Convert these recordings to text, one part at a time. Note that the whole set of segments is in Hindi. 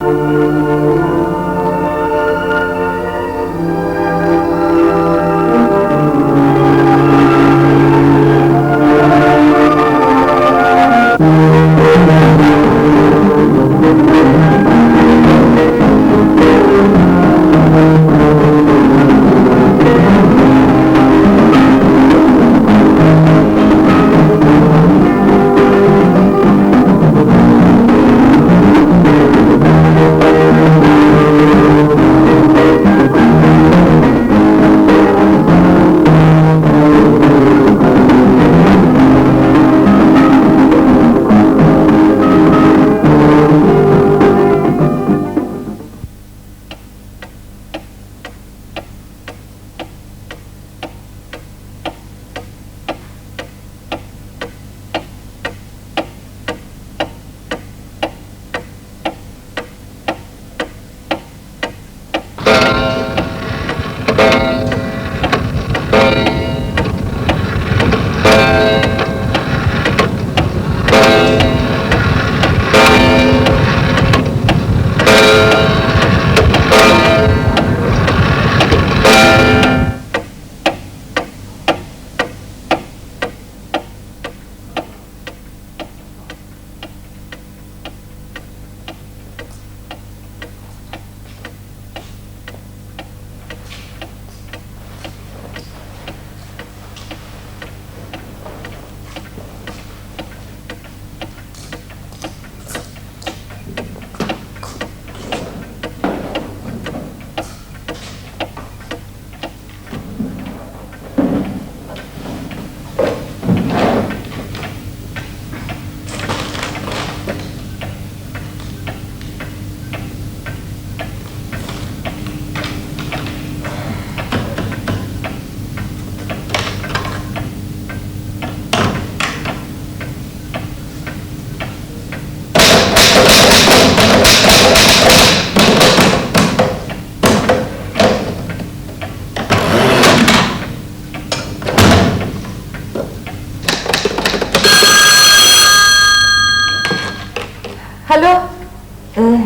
हेलो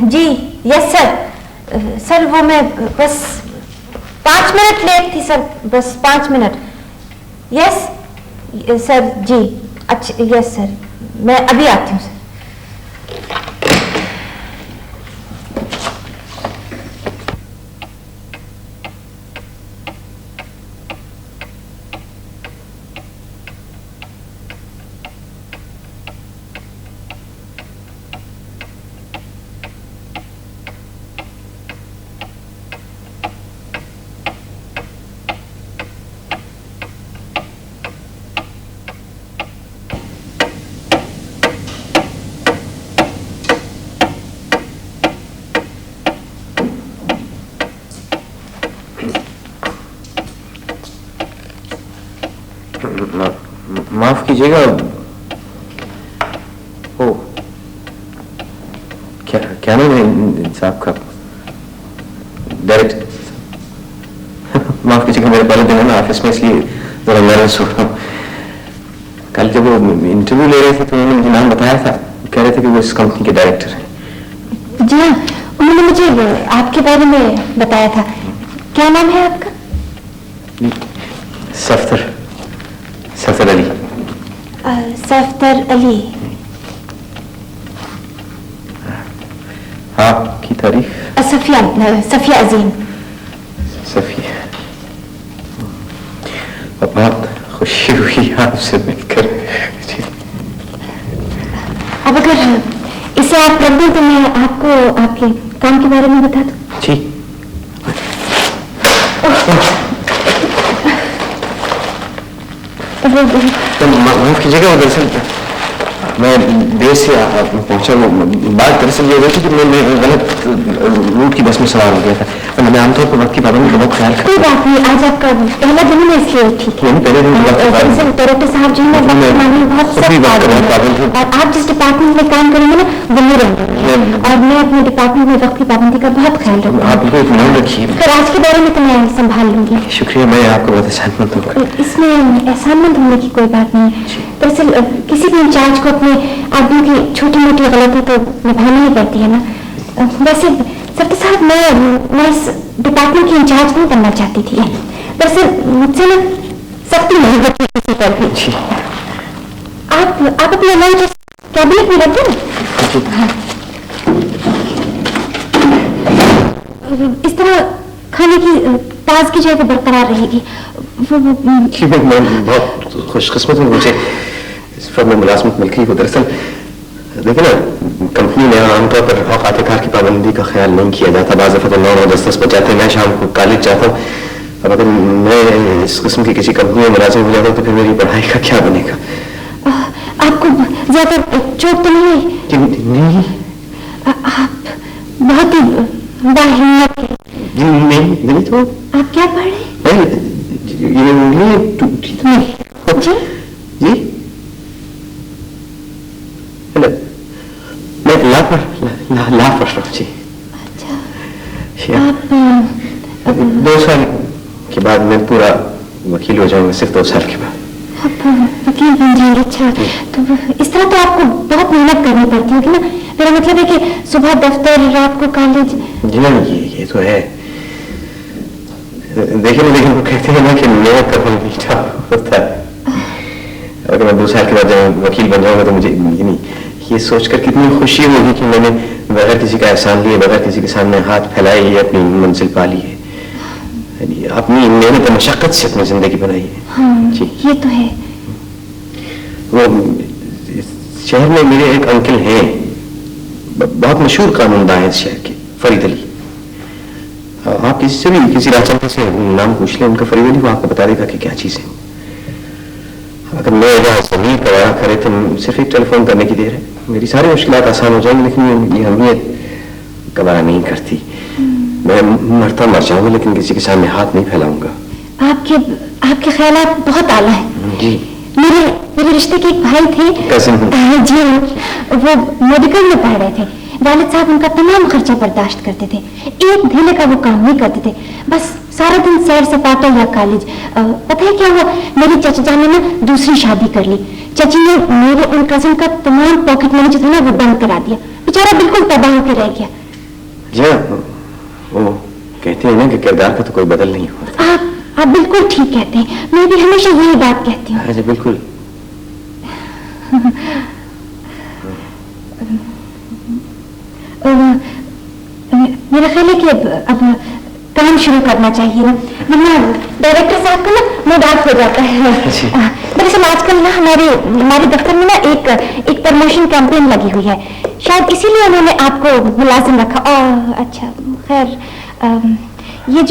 जी, यस सर। सर वो मैं बस 5 मिनट लेट थी सर, बस 5 मिनट। यस सर जी, अच्छा यस सर, मैं अभी आती हूँ सर। माफ कीजिएगा। ओ क्या नाम है साहब का? डायरेक्टर। माफ कीजिएगा, मेरे पहले दिन है ना ऑफिस में, इसलिए जरा नर्वस हो रहा हूँ। कल जब वो इंटरव्यू ले रहे थे तो उन्होंने मुझे नाम बताया था, कह रहे थे कि वो इस कंपनी के डायरेक्टर हैं। जी हाँ, उन्होंने मुझे आपके बारे में बताया था। क्या नाम है आपका? सफदर अली। सफदर अली। आपकी तारीफ? सफिया अजीम। सफिया, बहुत खुशी हुई आपसे मिलकर। अब अगर इसे आप रख दें तो मैं आपको आपके काम के बारे में बता दूं। जी। तो माफ कीजिएगा, वो दरअसल मैं देर से पहुंचा। वो बात दरअसल ये हुई थी कि मैं गलत रूट की बस में सवार हो गया था। मैं आमतौर पर वक्त की पाबंदी का बहुत ख्याल करता हूँ। कोई बात नहीं, आज आपका पहला दिन है इसलिए ठीक है। पहले दिन डायरेक्टर साहब जो है बहुत सख्त, और आप जिस डिपार्टमेंट में काम करेंगे ना वही रहेंगे, और मैं अपने डिपार्टमेंट में वक्त की पाबंदी का बहुत ख्याल रखूंगी। आप बिल्कुल ध्यान रखिए। फिर आज के बारे में तो मैं संभाल लूंगी। शुक्रिया, मैं आपको बहुत एहसानमंद हूँ। इसमें एहसानमंद होने की कोई बात नहीं है। दरअसल किसी भी इंचार्ज को अपने आदमी की छोटी मोटी गलती तो निभानी ही पड़ती है ना। वैसे सर साहब मैं इस डिपार्टमेंट की इंचार्ज नहीं बनना चाहती थी। वैसे मुझसे ना सख्ती नहीं होती किसी पर भी। आप अपना लंच कैबिनेट में रख दें। इस तरह खाने की ताजगी जो है वो बरकरार रहेगी। मैं बहुत खुशकिस्मत हूँ, मुझे इस फर्म में मुलाजमत मिल गई। दरअसल देखिए ना, कंपनी में आमतौर पर औकात-ए-कार की पाबंदी का ख्याल नहीं किया जाता। बाज़ दफ़ा 9-10 बज जाते हैं, मैं शाम को कॉलेज जाता हूँ। अब अगर मैं इस किस्म की किसी कंपनी में मुलाजिम हो जाता हूँ तो फिर मेरी पढ़ाई का क्या बनेगा? आपको ज्यादा चोट तो नहीं है? नहीं, आप बहुत ही बाहिम्मत है। नहीं तो आप क्या पढ़ रहे हैं? जी जी, मैं ला पढ़ रहा हूँ जी। अच्छा, आप 2 साल के बाद मैं पूरा वकील हो जाऊंगा, सिर्फ 2 साल के बाद आप वकील बन जाएंगे। अच्छा, तो इस तरह तो आपको बहुत मेहनत करनी पड़ती होगी ना। मेरा मतलब है कि सुबह दफ्तर, रात को कॉलेज। जी ना, ये तो है। देखिए ना, लेकिन वो कहते हैं ना कि मेहनत का फल मीठा होता है। अगर मैं 2 साल के बाद जब वकील बन जाऊंगा तो मुझे ये सोचकर कितनी खुशी होगी कि मैंने बगैर किसी का एहसान लिए, बगैर किसी के सामने हाथ फैलाए ही अपनी मंजिल पा ली है। अपनी मेहनत मशक्कत से अपनी जिंदगी बनाई है। हाँ, जी, ये तो है। वो शहर में मेरे एक अंकल हैं, बहुत मशहूर कानूनदां हैं इस शहर के, फरीद अली। आप किसी से भी, किसी राजचंद्र से नाम पूछ लें उनका, फरीद अली, वो आपको बता देगा कि क्या चीज़ है। अगर मैं यहाँ जमीन पर आया करे तो सिर्फ एक टेलीफोन करने की देर है, मेरी सारी मुश्किलात आसान हो जाएंगी। लेकिन ये अहमियत गवारा नहीं करती। मैं मरता मर जाऊंगा लेकिन किसी के सामने हाथ नहीं फैलाऊंगा। आपके ख्यालात बहुत आला है जी। मेरे रिश्ते के एक भाई थे, जी, वो मेडिकल में पढ़ रहे थे। वालिद साहब उनका तमाम खर्चा बर्दाश्त करते थे, एक धेले का वो काम नहीं करते थे। बस सारा दिन सैर सपाटा या कॉलेज। पता है क्या हुआ, मेरी चाचा जान ने ना दूसरी शादी कर ली। चाची ने मेरे उन कजिन का तमाम पॉकेट मनी जो था ना वो बंद करा दिया। बेचारा बिल्कुल तबाह होकर रह गया। जी, वो कहते हैं ना कि किरदार का तो कोई बदल नहीं होता। आप बिल्कुल ठीक कहते हैं, मैं भी हमेशा यही बात कहती हूँ। जी बिल्कुल। मेरा ख्याल है कि अब काम शुरू करना चाहिए ना, वरना डायरेक्टर साहब का ना मूड ऑफ हो जाता है। दरअसल आजकल ना हमारे दफ्तर में ना एक प्रमोशन कैंपेन लगी हुई है, शायद इसीलिए उन्होंने आपको मुलाजिम रखा। अच्छा, खैर, ये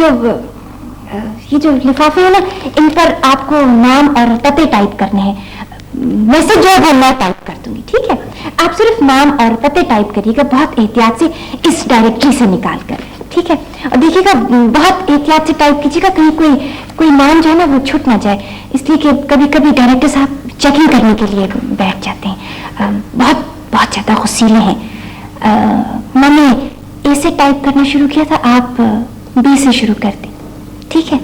जो लिफाफे है ना, इन पर आपको नाम और पते टाइप करने हैं। मैसेज जो है मैं टाइप कर दूंगी, ठीक है? आप सिर्फ नाम और पते टाइप करिएगा, बहुत एहतियात से, इस डायरेक्टरी से निकाल कर, ठीक है? और देखिएगा, बहुत एहतियात से टाइप कीजिएगा, कहीं कोई नाम जो है ना वो छूट ना जाए, इसलिए कि कभी कभी डायरेक्टर साहब चेकिंग करने के लिए बैठ जाते हैं। बहुत ज्यादा गुस्सीले हैं। मैंने ए से टाइप करना शुरू किया था, आप बी से शुरू कर दें, ठीक है?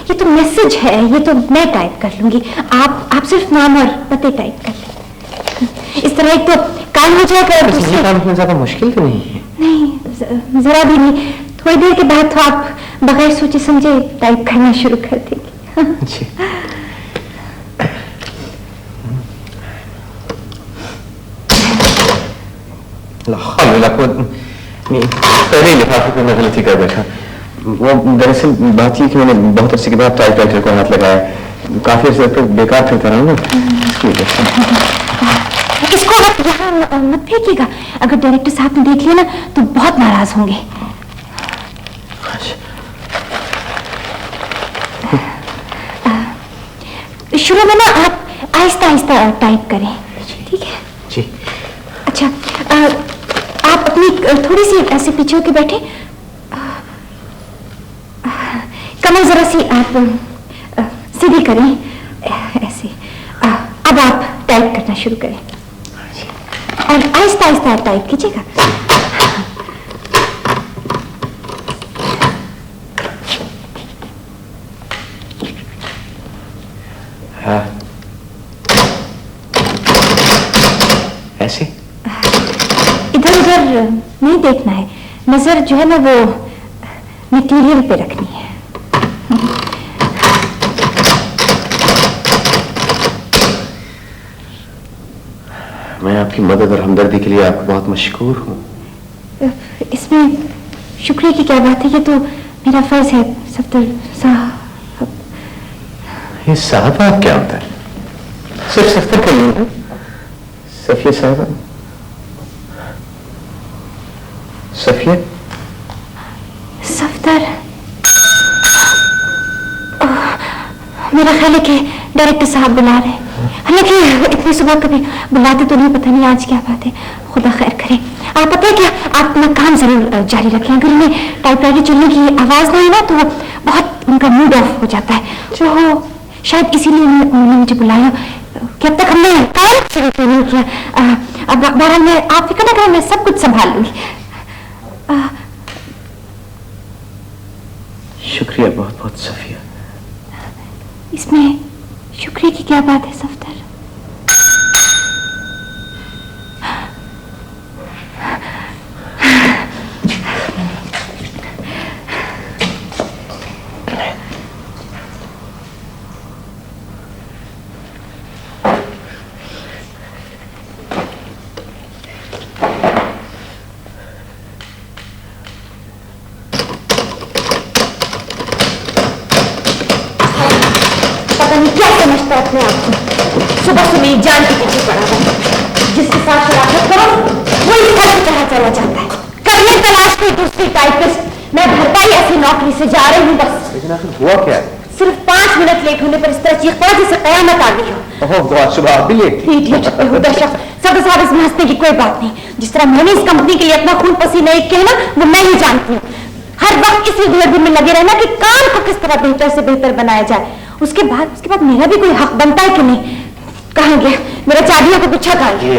ये तो मैसेज है, ये तो मैं टाइप कर लूंगी। आप सिर्फ नाम और पते टाइप कर लें, इस तरह एक तो काम हो जाएगा। दूसरा काम इतना ज्यादा मुश्किल तो नहीं है। नहीं, जरा भी नहीं। थोड़ी देर के बाद तो आप बगैर सोचे समझे टाइप करना शुरू कर देंगे। पहले लिफाफे पे मैं गलती कर बैठा। वो दरअसल बात ये कि मैंने बहुत अर्से के बाद टाइपराइटर को हाथ लगाया, काफी अर्से तक बेकार फिरता रहा ना। इसको आप यहाँ मत फेंकिएगा, अगर डायरेक्टर साहब ने देख लिया ना तो बहुत नाराज होंगे। शुरू में ना आप आहिस्ता आहिस्ता टाइप करें, ठीक है? जी। अच्छा, आप अपनी थोड़ी सी ऐसे पीछे होके बैठे, कमर जरा सी आप सीधी करें ऐसे। अब आप टाइप करना शुरू करें और आहिस्ता आहिस्ता टाइप कीजिएगा। हाँ, ऐसे इधर उधर नहीं देखना है, नजर जो है ना वो मटेरियल पे रखनी है। मैं आपकी मदद और हमदर्दी के लिए आपको बहुत मशकूर हूँ। इसमें शुक्रिया की क्या बात है, ये तो मेरा फर्ज है सफदर साहब। ये साहबा क्या होता है? सिर्फ सफदर का नहीं है, सफिया साहबा। सफिया सफदर, मेरा ख्याल है कि डायरेक्टर साहब बुला रहे हैं। हालांकि इतनी सुबह कभी बुलाते तो नहीं, पता नहीं आज क्या बात है, खुदा खैर करे। आप पता है क्या, आप अपना काम जरूर जारी रखें। अगर उन्हें टाइपराइटर चलने की आवाज नहीं ना तो बहुत उनका मूड ऑफ हो जाता है। तो शायद इसीलिए उन्होंने मुझे बुलाया कि अब तक हमने काम शुरू नहीं किया। अब बहरहाल मैं, आप फिक्र ना करें, मैं सब कुछ संभाल लूंगी। शुक्रिया बहुत बहुत सफिया। इसमें शुक्रिया की क्या बात है सफदर? अपने आप को सुबह से मेरी जान के पीछे पड़ा है। जिसके साथ शरारत करो वो इस घर की तरह चला जाता है। करने तलाश की दूसरी टाइपिस्ट। मैं भरपाई ऐसी नौकरी से जा रही हूँ बस। लेकिन आखिर हुआ क्या? सिर्फ 5 मिनट लेट होने पर इस तरह चीखता जैसे कयामत आ गई हो। तो आज सुबह आप भी लेट थी। सब साहब इसमें हंसने की कोई बात नहीं। जिस तरह मैंने इस कंपनी के लिए अपना खून पसीना एक किया ना, वो मैं ही जानती हूँ। हर वक्त इसी धुएं में लगे रहना कि काम को किस तरह बेहतर से बेहतर बनाया जाए। उसके बाद मेरा भी कोई हक बनता है कि नहीं? कहाँ गया मेरा चाबियों का गुच्छा? कहाँ गया?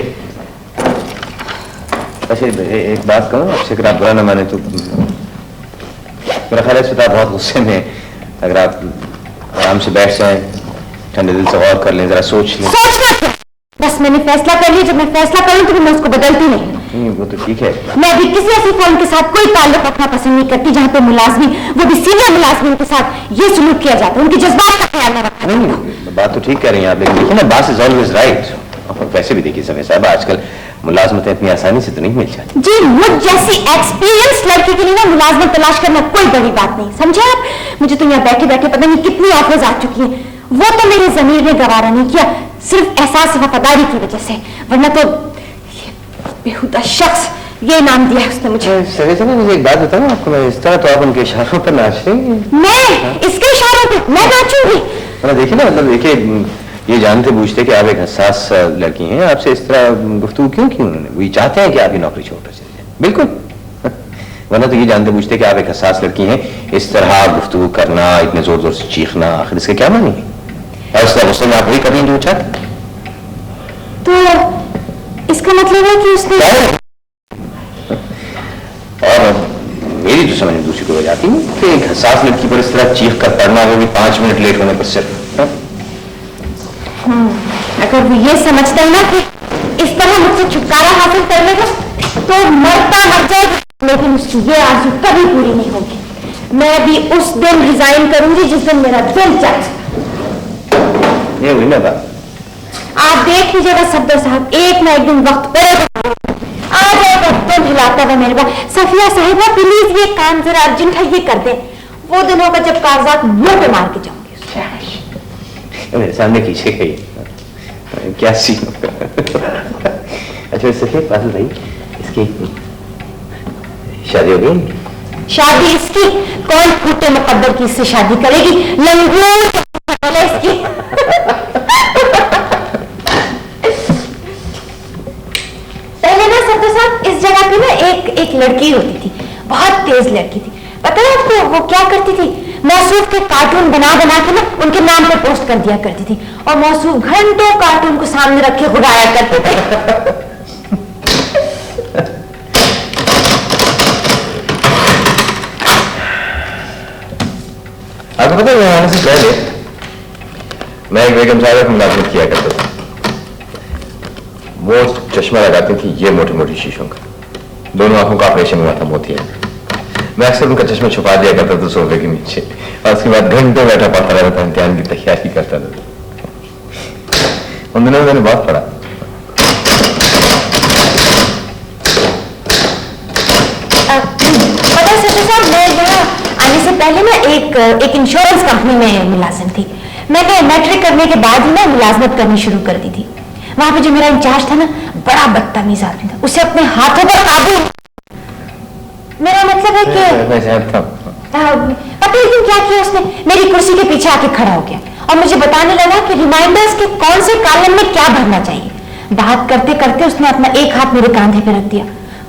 अच्छा एक बात कहूँ आपसे, अगर आप बुरा न माने तो मेरा ख्याल है बहुत गुस्से में। अगर आप आराम से बैठ जाएं, ठंडे दिल से गौर कर लें, जरा सोच लें। सोचना क्या, बस मैंने फैसला कर लिया। जब मैं फैसला कर लूं तो मैं उसको बदलती नहीं। वो तो ठीक है। मैं अभी किसी ऐसी फर्म के साथ कोई ताल्लुक रखना पसंद नहीं करती जहाँ पे मुलाजमी, वो भी सीनियर मुलाजमीन के साथ ये सलूक किया जाता है। उनके जज्बात का ख्याल न रखा। नहीं, बात तो ठीक कह रही हैं आप, लेकिन देखिए ना, बात इज ऑलवेज राइट। वैसे भी देखिए समय साहब, आजकल मुलाजमतें इतनी आसानी से तो नहीं मिल जाती। जी, मुझ जैसी एक्सपीरियंस लड़की के लिए ना मुलाजमत तलाश करना कोई बड़ी बात नहीं, समझे आप? मुझे तो यहाँ बैठे बैठे पता नहीं कितनी ऑफर्स आ चुकी हैं। वो तो मेरे ज़मीर ने गवारा नहीं किया, सिर्फ एहसास वफादारी की वजह से। वरना तो बेहुदा शख्स ये नाम दिया उसने मुझे। मुझे एक बात बताऊं आपको, मैं इस तरह तो आप उनके इशारों पर नाच रही। मैं इसके इशारों पे मैं नाचूंगी? देखिए ना, मतलब देखिए, ये जानते बूझते कि आप एक हसास लड़की हैं, आपसे इस तरह गुफ्तगू क्यों की उन्होंने? वो ये चाहते हैं कि आपकी नौकरी छोड़कर चले जाए, बिल्कुल। वरना तो ये जानते बूझते कि आप एक हसास लड़की हैं, इस तरह गुफ्तगू करना, इतने जोर जोर से चीखना, आखिर इसके क्या मानी है? और इस तरह गुस्से में आप वही करेंगे जो चाहते। तो इसका मतलब है कि उसने, और मेरी तो समझ में दूसरी कोई जाती नहीं कि एक हसास लड़की पर इस तरह चीख कर पड़ना, वो भी 5 मिनट लेट होने पर सिर्फ। अगर वो ये समझता है ना कि इस तरह मुझसे छुटकारा हासिल कर लेगा तो मरता मर जाएगा, लेकिन उसकी ये आरज़ू कभी पूरी नहीं होगी। मैं भी उस दिन रिजाइन करूंगी जिस दिन मेरा दिल चाहे। ये हुई ना बात। आप देख लीजिएगा सफदर साहब, एक ना एक दिन वक्त पर आ जाएगा, तुम हिलाता हुआ मेरे पास। सफिया साहिबा प्लीज ये काम जरा अर्जेंट है, ये कर दे। वो दिन होगा जब कागजात मुंह पे मार के जाऊंगी। मेरे सामने खींचे गई क्या सीन। अच्छा सफिया पास भाई, इसकी शादी हो गई? शादी इसकी? कौन फूटे मुकद्दर की इससे शादी करेगी? लंगूर इसकी। पहले ना सफदर साहब, इस जगह पे ना एक एक लड़की होती थी, बहुत तेज लड़की थी। पता है आपको वो क्या करती थी? मौसूफ के कार्टून बना बना के ना उनके नाम पे पोस्ट कर दिया करती थी, और मौसूफ घंटों कार्टून को सामने रख के उड़ाया करते थे। आपको पता है मैं आने से पहले मैं एक बेगम साहब की मुलाकात किया करता था। वो चश्मा लगाती थी ये मोटी मोटी शीशों का, दोनों आंखों का ऑपरेशन हुआ था मोतिया। मैं अक्सर उनका चश्मा छुपा दिया करता था सोफे के नीचे, और उसके बाद घंटों बैठा पढ़ता रहता था, इम्तिहान की तैयारी करता था। उन दिनों में मैंने बहुत पढ़ा। पता है सर साहब, मैं यहाँ आने से पहले ना एक इंश्योरेंस कंपनी में मुलाजिम थी। मैंने मैट्रिक करने के बाद ही ना मुलाजमत करनी शुरू कर दी थी। वहां पे जो मेरा इंचार्ज था ना, बड़ा बदतमीज आदमी था, उसे अपने हाथों पर काबू। मेरा मतलब है कि पता है क्या किया उसने? मेरी कुर्सी के पीछे आके खड़ा हो गया और मुझे बताने लगा कि रिमाइंडर्स के कौन से कॉलम में क्या भरना चाहिए। बात करते करते उसने अपना एक हाथ मेरे कांधे पे रख दिया।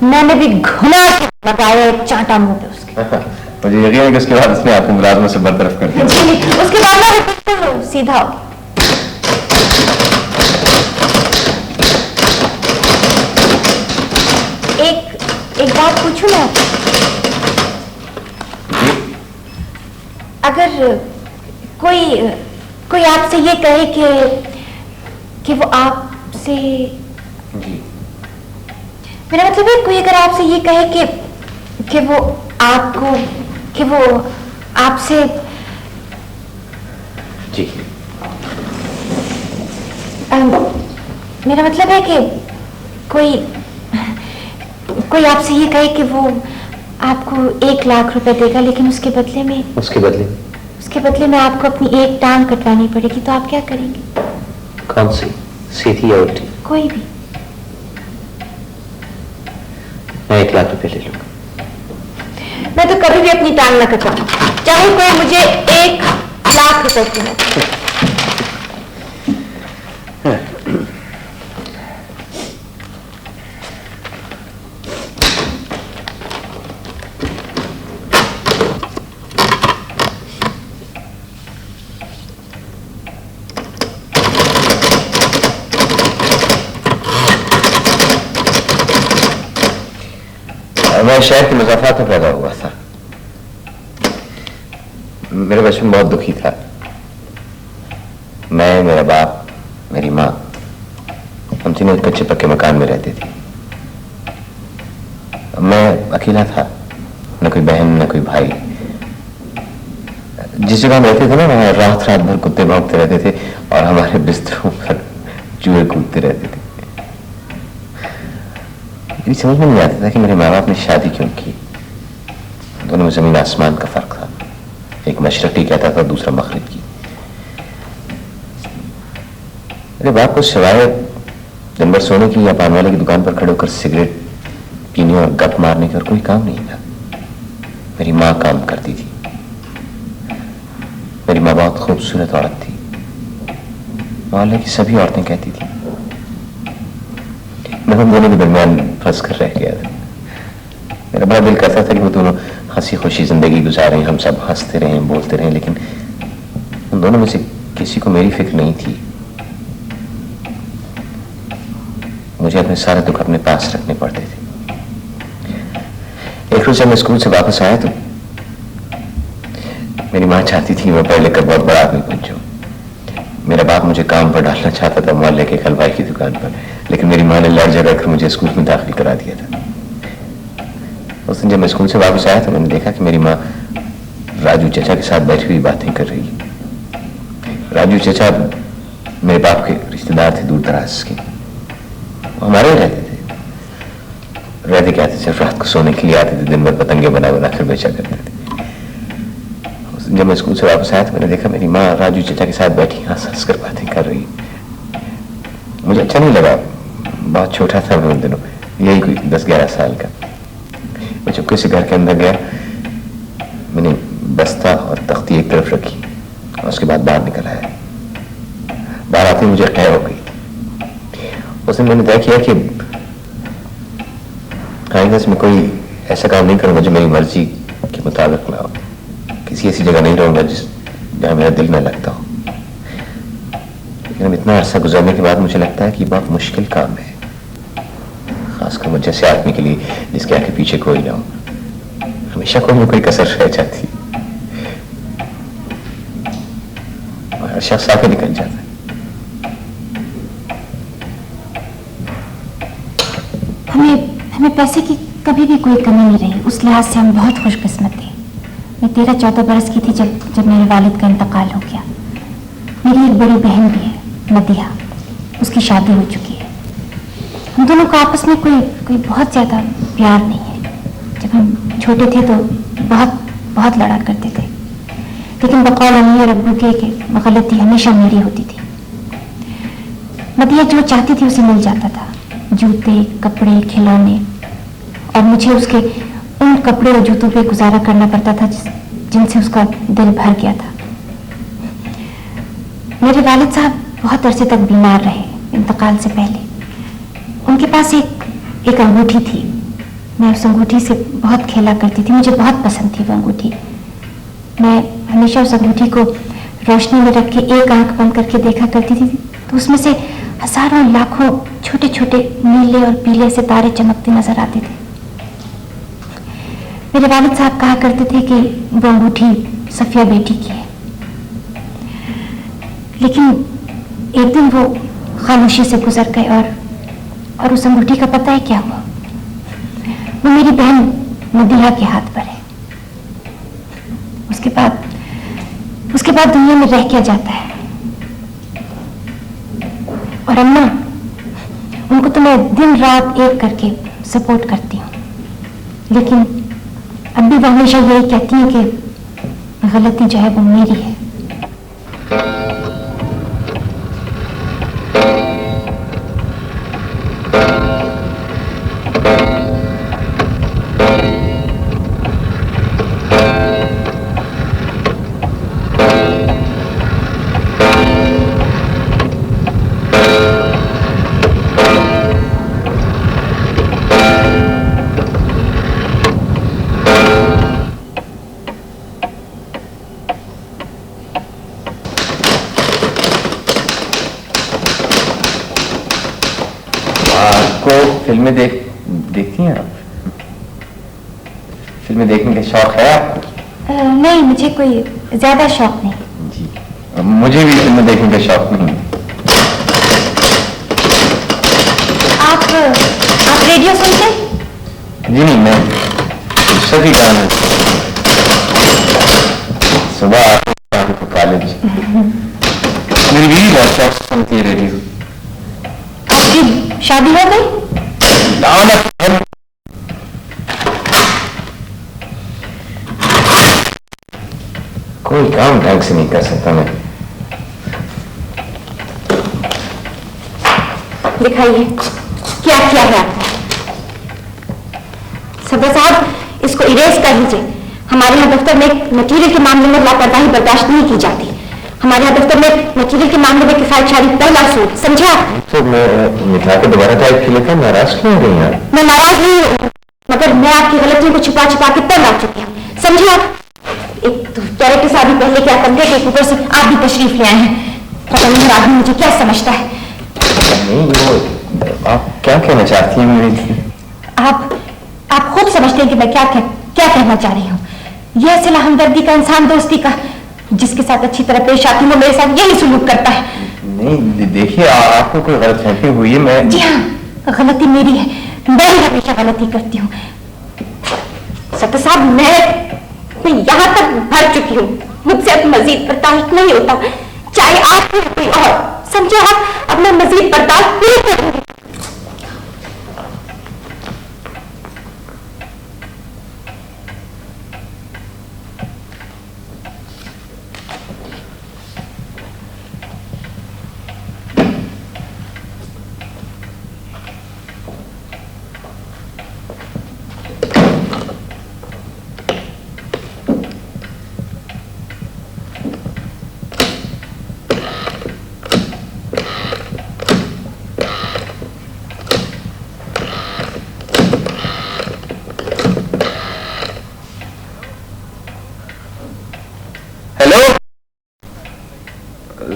मैंने भी घुमा के लगाया एक चांटा मुंह पे उसके। मुझे यकीन है कि उसके बाद उसने आपको मुलाजमत से बरतरफ कर दिया। उसके बाद ना सीधा हो। एक बात पूछूं मैं, अगर कोई आपसे ये कहे कि वो आपसे, मेरा मतलब है कोई अगर आपसे ये कहे कि वो आपसे जी, मेरा मतलब है कि कोई आपसे ये कहे कि वो आपको 1 लाख रुपए देगा, लेकिन उसके बदले में आपको अपनी एक टांग कटवानी पड़ेगी, तो आप क्या करेंगे? कौन सी, सीधी या उल्टी? कोई भी। मैं 1 लाख रुपए ले लूंगा। मैं तो कभी भी अपनी टांग न कटवाऊं, चाहे कोई मुझे 1 लाख रुपए देना। मैं शहर के मुज़ाफ़रात में पैदा हुआ था। मेरा बचपन बहुत दुखी था। मैं, मेरा बाप, मेरी माँ, हम तीनों एक कच्चे पक्के मकान में रहते थे। मैं अकेला था, न कोई बहन न कोई भाई। जिस जगह हम रहते थे ना, वहाँ रात रात भर कुत्ते भौंकते रहते थे और हमारे बिस्तरों पर चूहे कूदते रहते थे। मुझे समझ में नहीं आता था कि मेरे माँ बाप ने शादी क्यों की। दोनों में जमीन आसमान का फर्क था। एक मशरकी कहता था, दूसरा मगरिब की। मेरे बाप को सिवाय दिन भर सोने की या पान वाले की दुकान पर खड़े होकर सिगरेट पीने और गप मारने का और कोई काम नहीं था। मेरी माँ काम करती थी। मेरी माँ बहुत खूबसूरत औरत थी। मोहल्ले की सभी औरतें कहती थी। मैं उन दोनों के दरमियान फंस कर रह गया था। मेरा बड़ा दिल करता था कि वो दोनों हंसी खुशी जिंदगी गुजारें, हम सब हंसते रहें, बोलते रहें, लेकिन उन दोनों में से किसी को मेरी फिक्र नहीं थी। मुझे अपने सारे दुख अपने पास रखने पड़ते थे। एक रोज जब मैं स्कूल से वापस आया तो मेरी माँ चाहती थी मैं पढ़ लिख कर बहुत बड़ा आदमी बन जाऊं। मेरा बाप मुझे काम पर डालना चाहता था मोहल्ले के हलवाई की दुकान पर, लेकिन मेरी माँ ने लड़ झगड़ कर मुझे स्कूल में दाखिल करा दिया था। उस दिन जब मैं स्कूल से वापस आया तो मैंने देखा कि मेरी माँ राजू चचा के साथ बैठी हुई बातें कर रही है। राजू चचा मेरे बाप के रिश्तेदार थे दूर दराज के। वो हमारे ही रहते क्या थे, सिर्फ रात को सोने के लिए आते थे, दिन भर पतंगे बना बना कर बेचा करते थे। उस दिन जब मैं स्कूल से वापस आया तो मैंने देखा मेरी माँ राजू चचा के साथ बैठी हंस हंस कर बातें कर रही। मुझे अच्छा नहीं लगा, बहुत छोटा था मैं उन दिनों, यही कोई 10-11 साल का। मैं चुपके से घर के अंदर गया, मैंने बस्ता और तख्ती एक तरफ रखी और उसके बाद बाहर निकल आया। बाहर आते मुझे खैर हो गई। उस दिन मैंने तय किया कि आइंदा में कोई ऐसा काम नहीं करूंगा जो मेरी मर्जी के मुताबिक ना हो। किसी ऐसी जगह नहीं रहूंगा जहाँ मेरा दिल न लगता हो। लेकिन इतना अरसा गुजरने के बाद मुझे लगता है कि बहुत मुश्किल काम है, खासकर मुझे जैसे आदमी के लिए जिसके आगे पीछे कोई ना हो। हमेशा कोई ना कोई कसर रह जाती और हर शख्स आके निकल जाता है। हमें पैसे की कभी भी कोई कमी नहीं रही, उस लिहाज से हम बहुत खुशकिस्मत थे। मैं 13-14 बरस की थी जब मेरे वालिद का इंतकाल हो गया। मेरी एक बड़ी बहन भी है, मदिहा, उसकी शादी हो चुकी है। हम दोनों का आपस में कोई बहुत ज्यादा प्यार नहीं है। जब हम छोटे थे तो बहुत बहुत लड़ा करते थे, लेकिन बकौल अम्मी और अब्बू के गलती हमेशा मेरी होती थी। मदिहा जो चाहती थी उसे मिल जाता था, जूते, कपड़े, खिलौने, और मुझे उसके उन कपड़े और जूतों पे गुजारा करना पड़ता था जिनसे उसका दिल भर गया था। मेरे वालिद साहब बहुत अरसे तक बीमार रहे इंतकाल से पहले। उनके पास एक अंगूठी थी। मैं उस अंगूठी से बहुत खेला करती थी, मुझे बहुत पसंद थी वो अंगूठी। मैं हमेशा उस अंगूठी को रोशनी में रख के एक आंख बंद करके देखा करती थी, तो उसमें से हजारों लाखों छोटे छोटे नीले और पीले सितारे चमकते नजर आते थे। मेरे वालिद साहब कहा करते थे कि वो अंगूठी सफिया बेटी की है, लेकिन एक दिन वो खामोशी से गुजर गए और उस अंगूठी का पता है क्या हुआ? वो मेरी बहन मदिहा के हाथ पर है। उसके बाद दुनिया में रह क्या जाता है? और अम्मा, उनको तो मैं दिन रात एक करके सपोर्ट करती हूँ, लेकिन अब भी वो हमेशा यही कहती है कि गलती जो है वो मेरी है। फिल्में देखती हैं आप? फिल्में देखने का शौक है आपको? नहीं, मुझे कोई ज्यादा शौक नहीं। जी, मुझे भी फिल्में देखने का शौक नहीं है। आप रेडियो सुनते? जी नहीं, मैं सभी गाने सुबह शाम को कॉलेज। मेरी बीवी बहुत शौक से सुनती है रेडियो। आपकी शादी हो गई? कोई काम ढंग से नहीं कर सकता मैं। दिखाइए क्या किया है आपने। सदर साहब, इसको इरेज कर लीजिए। हमारे यहाँ दफ्तर में मटीरियल के मामले में लापरवाही बर्दाश्त नहीं की जाती। हमारे यहाँ दफ्तर में मटीरियल के मामले में किफायतशारी पहला असूल, समझा? तो मैं मिठा के दोबारा टाइप के लिए नाराज क्यों हो गई हैं? मैं नाराज नहीं हूँ, मगर मैं आपकी गलतियों को छुपा छुपा के तंग आ चुकी हूँ, समझे आप? एक तो डायरेक्टर साहब भी पहले क्या कमरे के ऊपर से आप भी तशरीफ ले आए हैं। पता नहीं आदमी मुझे क्या समझता है। नहीं, वो आप क्या कहना चाहती हैं मेरे लिए? आप खुद समझते हैं कि मैं क्या कहना चाह रही हूँ। यह सिला हमदर्दी का, इंसान दोस्ती का, जिसके साथ अच्छी तरह पेश आती हूँ वो मेरे साथ यही सुलूक करता है। नहीं देखिए, आपको कोई गलतफहमी हुई है। मैं जी हाँ, गलती मेरी है, मैं ही हमेशा गलती करती हूँ। सत्तर साहब, मैं यहाँ तक भर चुकी हूँ, मुझसे अब मजीद बर्दाश्त नहीं होता, चाहे आप या कोई और, समझो आप? अब मैं मजीद बर्दाश्त नहीं करूंगी।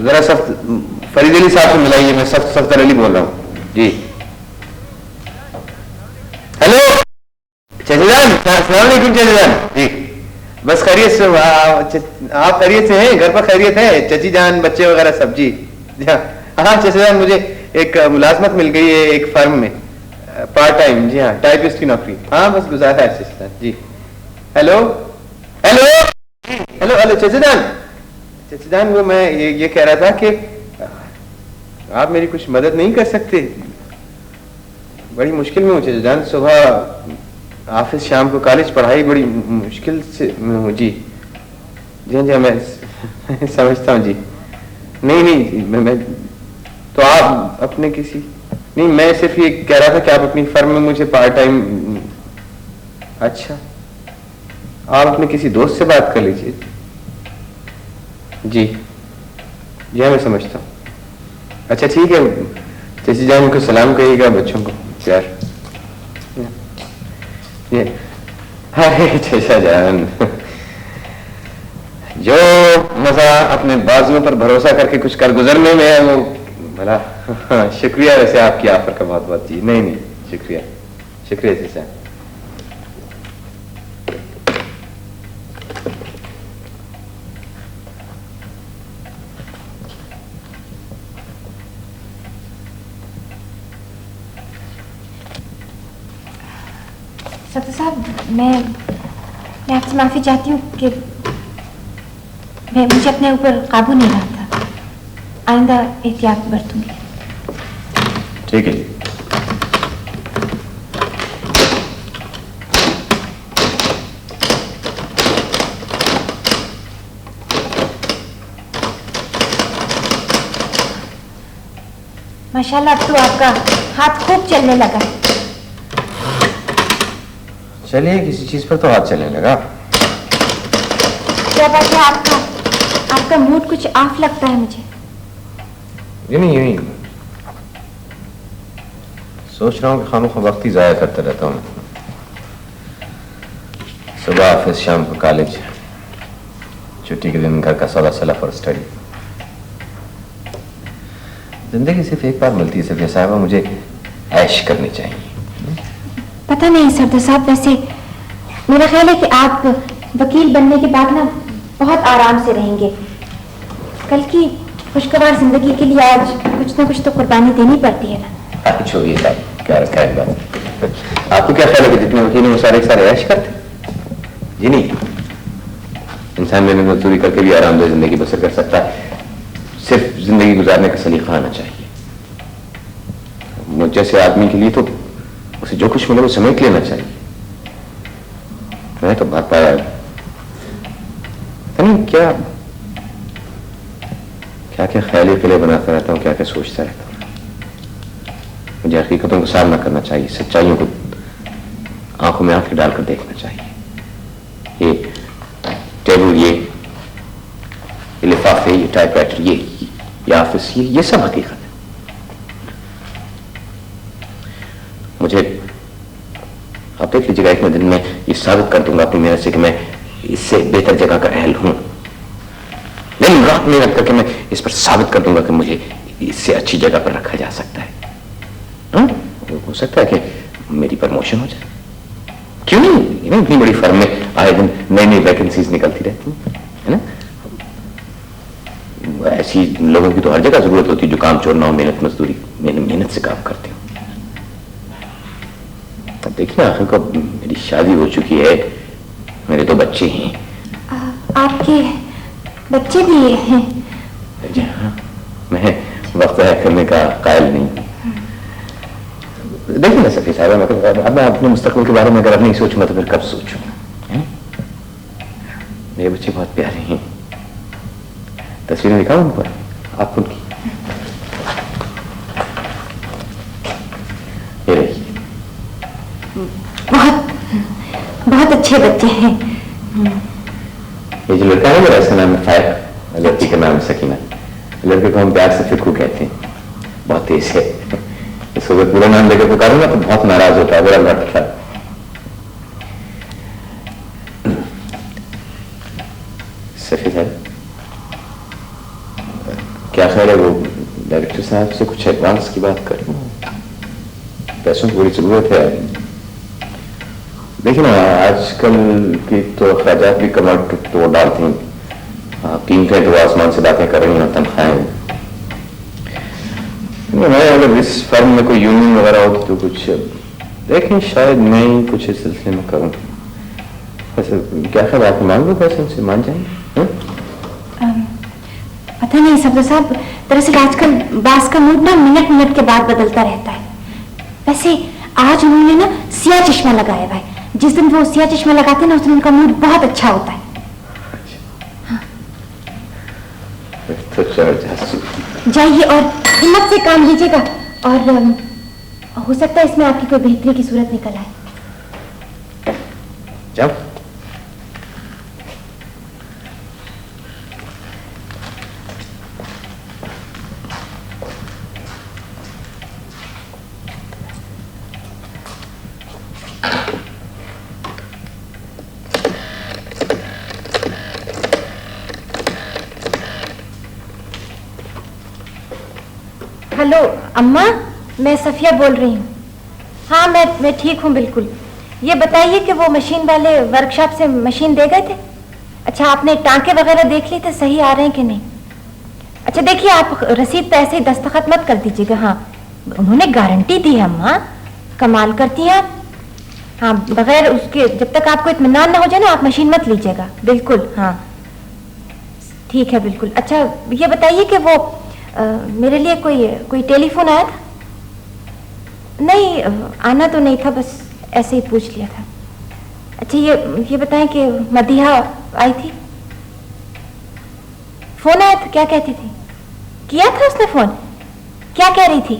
जरा सख्त फरीद अली साहब से मिलाइए, मैं सख्त अली बोल रहा हूँ जी। हेलो चचेजान, अस्सलाम वालेकुम चचेजान जी। बस खैरियत से, आप खैरियत से हैं? घर पर खैरियत है? चची जान, बच्चे वगैरह सब जी? हाँ चचेजान, मुझे एक मुलाजमत मिल गई है एक फर्म में, पार्ट टाइम। जी हाँ, टाइपिस्ट की नौकरी। हाँ बस गुजारा है चचेजान जी। हेलो हेलो हेलो हेलो चचेजान, चचेजान वो मैं ये कह रहा था कि आप मेरी कुछ मदद नहीं कर सकते? बड़ी मुश्किल में हूँ चचेजान, सुबह ऑफिस, शाम को कॉलेज, पढ़ाई बड़ी मुश्किल से में हूँ जी। जी हाँ जी, मैं समझता हूँ जी। नहीं नहीं मैं तो आप अपने किसी, नहीं मैं सिर्फ ये कह रहा था कि आप अपनी फर्म में मुझे पार्ट टाइम। अच्छा, आप अपने किसी दोस्त से बात कर लीजिए जी। जी हाँ मैं समझता हूँ। अच्छा ठीक है, चची जान को सलाम कहिएगा, बच्चों को प्यार। ये हाय चचा जान, जो मजा अपने बाजुओं पर भरोसा करके कुछ कर गुजरने में है वो भला। हाँ, शुक्रिया वैसे आपकी ऑफर का बहुत बहुत जी। नहीं नहीं शुक्रिया, शुक्रिया चचा। सत्तर साहब, मैं आपसे माफी चाहती हूँ कि मुझे अपने ऊपर काबू नहीं रहा था। आइंदा एहतियात बरतूंगी। ठीक है जी। माशाल्लाह, अब तो आपका हाथ खूब चलने लगा। चलिए, किसी चीज पर तो हाथ चलने लगा। क्या बात है, आपका मूड कुछ ऑफ लगता है मुझे। ये नहीं सोच रहा हूँ कि खामोखा वक्त ही जाया करता रहता हूँ। सुबह ऑफिस, शाम को कॉलेज, छुट्टी के दिन घर का सादा सलाह और स्टडी। जिंदगी सिर्फ एक बार मिलती है सफिया साहबा, मुझे ऐश करनी चाहिए। पता नहीं सरदार साहब, वैसे मेरा ख्याल है कि आप वकील बनने के बाद ना बहुत आराम से रहेंगे। कल की खुशगवार जिंदगी के लिए आज कुछ ना कुछ तो कुर्बानी देनी पड़ती है ना। छोड़िए साहब, क्या रखा है बात। आपको क्या ख्याल है कि जितने वकील हैं वो सारे ऐश करते? जी नहीं, इंसान मेहनत मजदूरी करके भी आरामदेह जिंदगी बसर कर सकता है। सिर्फ जिंदगी गुजारने का सलीका आना चाहिए। मुझ जैसे आदमी के लिए तो उसे जो कुछ मिले वो समेट लेना चाहिए। मैं तो बात पाया नहीं, क्या क्या क्या ख्याली किले बनाता रहता हूँ, क्या क्या सोचता रहता हूँ। मुझे हकीकतों का सामना करना चाहिए, सच्चाइयों को आंखों में आंखें डालकर देखना चाहिए। ये टेबल, ये लिफाफे, ये टाइपराइटर, ये ऑफिस, ये सब हकीकत है। मुझे आप देख लीजिएगा, एक दिन में ये साबित कर दूंगा अपनी मेहनत से कि मैं इससे बेहतर जगह का अहल हूं। दिन रात मेहनत करके मैं इस पर साबित कर दूंगा कि मुझे इससे अच्छी जगह पर रखा जा सकता है। हो सकता है कि मेरी प्रमोशन हो जाए, क्यों नहीं? इतनी बड़ी फर्म में आए दिन नई नई वैकेंसीज निकलती रहती है ना। ऐसी लोगों की तो हर जगह जरूरत होती है जो काम छोड़ना हो, मेहनत मजदूरी, मेहनत से काम करते हो। अब देखिए, आखिर को मेरी शादी हो चुकी है, मेरे 2 बच्चे हैं। आपके बच्चे भी हैं? जी हाँ, मैं वक्त ज़ाया करने का कायल नहीं। देखिए ना सफी साहब, अब मैं अपने मुस्तकबिल के बारे में अगर अब नहीं सोचूंगा तो फिर कब सोचूंगा? मेरे बच्चे बहुत प्यारे हैं, तस्वीरें दिखाऊं उन पर आप उनकी? ये रहिए। बहुत अच्छे बच्चे हैं। ये जो लड़का है मेरा, इसका नाम है फायर, लड़की का नाम है सकीना। लड़के को हम प्यार से फिक्रू कहते हैं, बहुत तेज है। इसको अगर पूरा नाम लेकर पुकारूंगा तो बहुत नाराज होता है, बड़ा लड़ता है। सफी साहब, क्या ख्याल है वो डायरेक्टर साहब से कुछ एडवांस की बात करूं? पैसों की बड़ी जरूरत है। देखिए ना, आजकल की तो अखराजात भी कमर तोड़ डालती हैं। कीमतें तो आसमान से बातें कर रही हैं, तनख्वाहें। मैं अगर इस फर्म में कोई यूनियन वगैरह होती तो कुछ देखें, शायद मैं ही कुछ इस सिलसिले में करूं। वैसे क्या ख्याल, आप मांग लो पैसे, उनसे मान जाएंगे? पता नहीं सफदर साहब, दरअसल आजकल बास का मूड ना मिनट मिनट के बाद बदलता रहता है। वैसे आज उन्होंने ना सिया चश्मा लगाया हुआ है। जिस दिन वो सिया चश्मा लगाते हैं ना, उस दिन उनका मूड बहुत अच्छा होता है। हाँ। तो चलो जाइए और हिम्मत से काम लीजिएगा, और हो सकता है इसमें आपकी कोई बेहतरी की सूरत निकल आए। जाओ। हेलो अम्मा, मैं सफिया बोल रही हूँ। हाँ, मैं ठीक हूँ बिल्कुल। ये बताइए कि वो मशीन वाले वर्कशॉप से मशीन दे गए थे? अच्छा, आपने टांके वगैरह देख लिए थे, सही आ रहे हैं कि नहीं? अच्छा देखिए, आप रसीद पे ऐसे ही दस्तखत मत कर दीजिएगा। हाँ, उन्होंने गारंटी दी है अम्मा, कमाल करती हैं आप। हाँ, बगैर उसके जब तक आपको इत्मीनान ना हो जाए ना, आप मशीन मत लीजिएगा। बिल्कुल, हाँ ठीक है, बिल्कुल। अच्छा ये बताइए कि वो मेरे लिए कोई टेलीफोन आया था? नहीं, आना तो नहीं था, बस ऐसे ही पूछ लिया था। अच्छा ये बताएं कि मदीहा आई थी? फोन आया था, क्या कहती थी? किया था उसने फोन? क्या कह रही थी?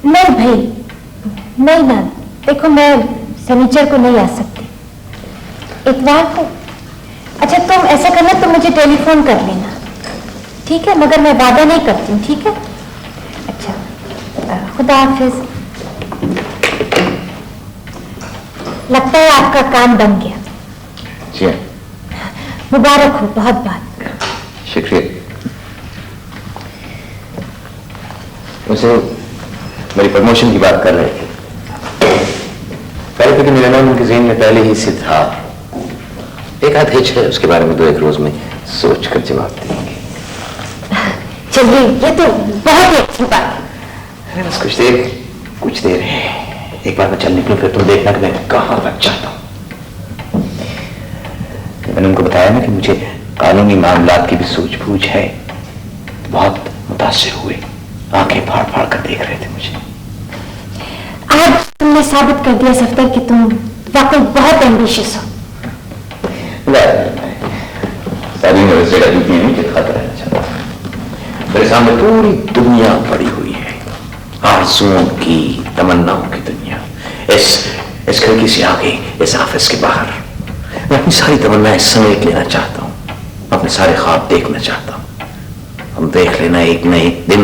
नहीं भाई, नहीं ना, देखो मैं सनीचर को नहीं आ सकती, इतवार को। अच्छा तुम ऐसा करना, तुम मुझे टेलीफोन कर लेना, ठीक है? मगर मैं वादा नहीं करती हूँ, ठीक है? अच्छा, खुदा हाफिज। लगता है आपका काम बन गया। जी मुबारक हो, बहुत बहुत शुक्रिया। उसे मेरी प्रमोशन की बात कर रहे थे। पहले तो कि मेरा नाम उनके ज़हन में पहले ही से था। एक आध हिच है, उसके बारे में 2-1 रोज में सोच कर जवाब देंगे। चलिए, ये तो बहुत ही अच्छी बात है। बस कुछ देर है। एक बार मैं चल निकलूं, फिर तुम देखना कि मैं कहाँ तक चाहता हूँ। मैंने उनको बताया ना कि मुझे कानूनी मामलात की भी सूझबूझ है। बहुत मुतासिर हुए, आंखें फाड़ फाड़ कर देख रहे थे मुझे। आज तुमने साबित कर दिया सफदर कि तुम वाकई बहुत एम्बिशियस हो। सारी मेरे से नहीं खाता रहना चाहता। मेरे सामने पूरी दुनिया पड़ी हुई है, आरज़ुओं की, तमन्नाओं की दुनिया। इस खिड़की से आगे, इस ऑफिस के बाहर, मैं अपनी सारी तमन्नाएं समेट लेना चाहता हूँ, अपने सारे ख्वाब देखना चाहता हूँ। हम देख लेना एक न एक दिन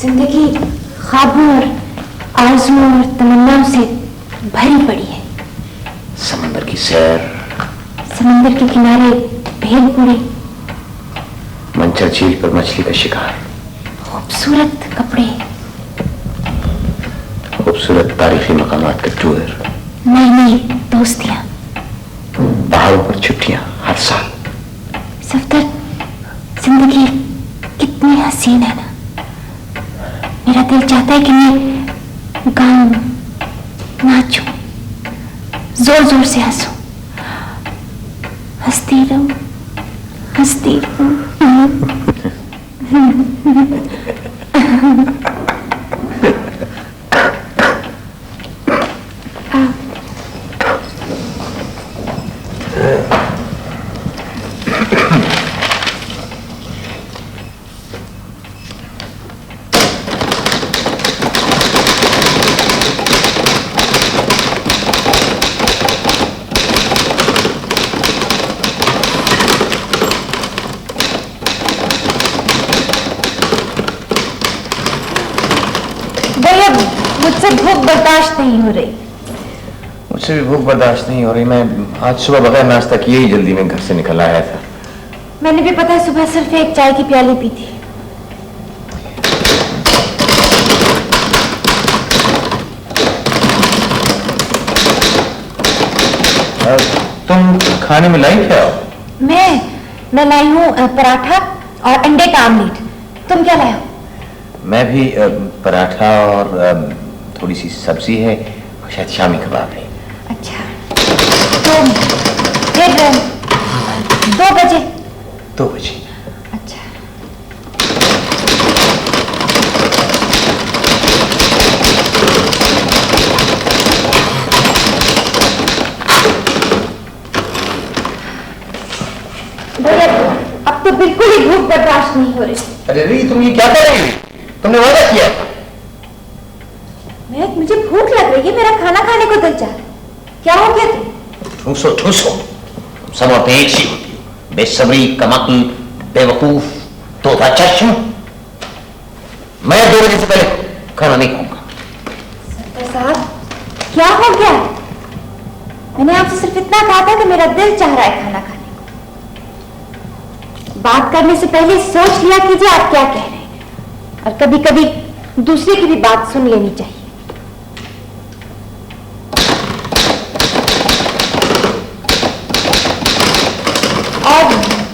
जिंदगी ख्वाबों और आरज़ुओं और तमन्नाओं से भरी पड़ी है। समंदर की सैर, समंदर के किनारे भेलपुरी, मंचर झील पर मछली का शिकार, खूबसूरत कपड़े, खूबसूरत तारीखी मकामात का टूर, नई नई दोस्तियां, पहाड़ों पर छुट्टियां हर साल। सफदर, जिंदगी कितनी हसीन है ना। मेरा दिल चाहता है कि मैं गाऊं, नाचूं, जोर जोर से हंसूं, हंसती रहूं, हंसती रहूं। मुझसे भूख बर्दाश्त नहीं हो रही। मुझसे भी भूख बर्दाश्त नहीं हो रही। मैं आज सुबह बगैर नाश्ता किए ही जल्दी में घर से निकल आया था। मैंने भी पता है सुबह सिर्फ एक चाय की प्याली पी थी। तुम खाने में लाई क्या हो? मैं लाई हूँ पराठा और अंडे का आमलेट। तुम क्या लाए हो? मैं भी पराठा और थोड़ी सी सब्जी है और शायद शामी कबाब है। अच्छा, तो फिर 2 बजे? 2 बजे। अच्छा। भैया, अब तो बिल्कुल ही भूख बर्दाश्त नहीं हो रही। अरे री, तुम ये क्या कर रही हो? तुमने वादा किया। मुझे भूख लग रही है, मेरा खाना खाने को दिल चाह रहा है। क्या हो गया तुम? ठूसो ठूसो, सब और एक सी होती हो। बेसब्री, कमअक्ल, बेवकूफ, तोता चश्म। मैं 2 बजे से पहले खाना नहीं खाऊंगा। सरदार साहब, क्या हो गया? मैंने आपसे सिर्फ इतना कहा था कि मेरा दिल चाह रहा है खाना खाने को। बात करने से पहले सोच लिया कीजिए आप क्या कह रहे हैं, और कभी कभी दूसरे की भी बात सुन लेनी चाहिए।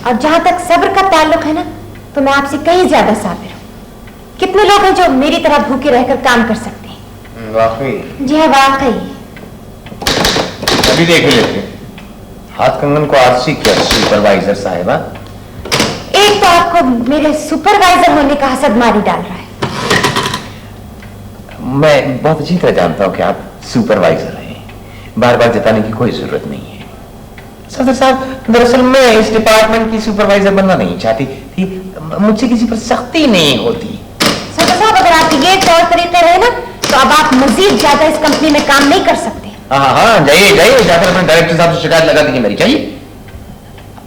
और जहां तक सब्र का ताल्लुक है ना, तो मैं आपसे कहीं ज्यादा साबिर हूं। कितने लोग हैं जो मेरी तरह भूखे रहकर काम कर सकते हैं? वाकई? जी हाँ, वाकई। अभी देख लेते। हाथ कंगन को आरसी किया सुपरवाइजर साहिबा। एक तो आपको मेरे सुपरवाइजर होने का हसद मारी डाल रहा है। मैं बहुत अच्छी तरह जानता हूं कि आप सुपरवाइजर हैं। बार बार जताने की कोई जरूरत नहीं है। सदर साहब, दरअसल मैं इस डिपार्टमेंट की सुपरवाइजर बनना नहीं चाहती थी। मुझसे किसी पर सख्ती नहीं होती। सदर साहब, अगर आपके ये तौर तरीके रहे ना, तो अब आप मजीद ज्यादा इस कंपनी में काम नहीं कर सकते। हाँ, जाइए जाइए, जाकर अपने डायरेक्टर साहब से शिकायत लगा दीजिए मेरी। चाहिए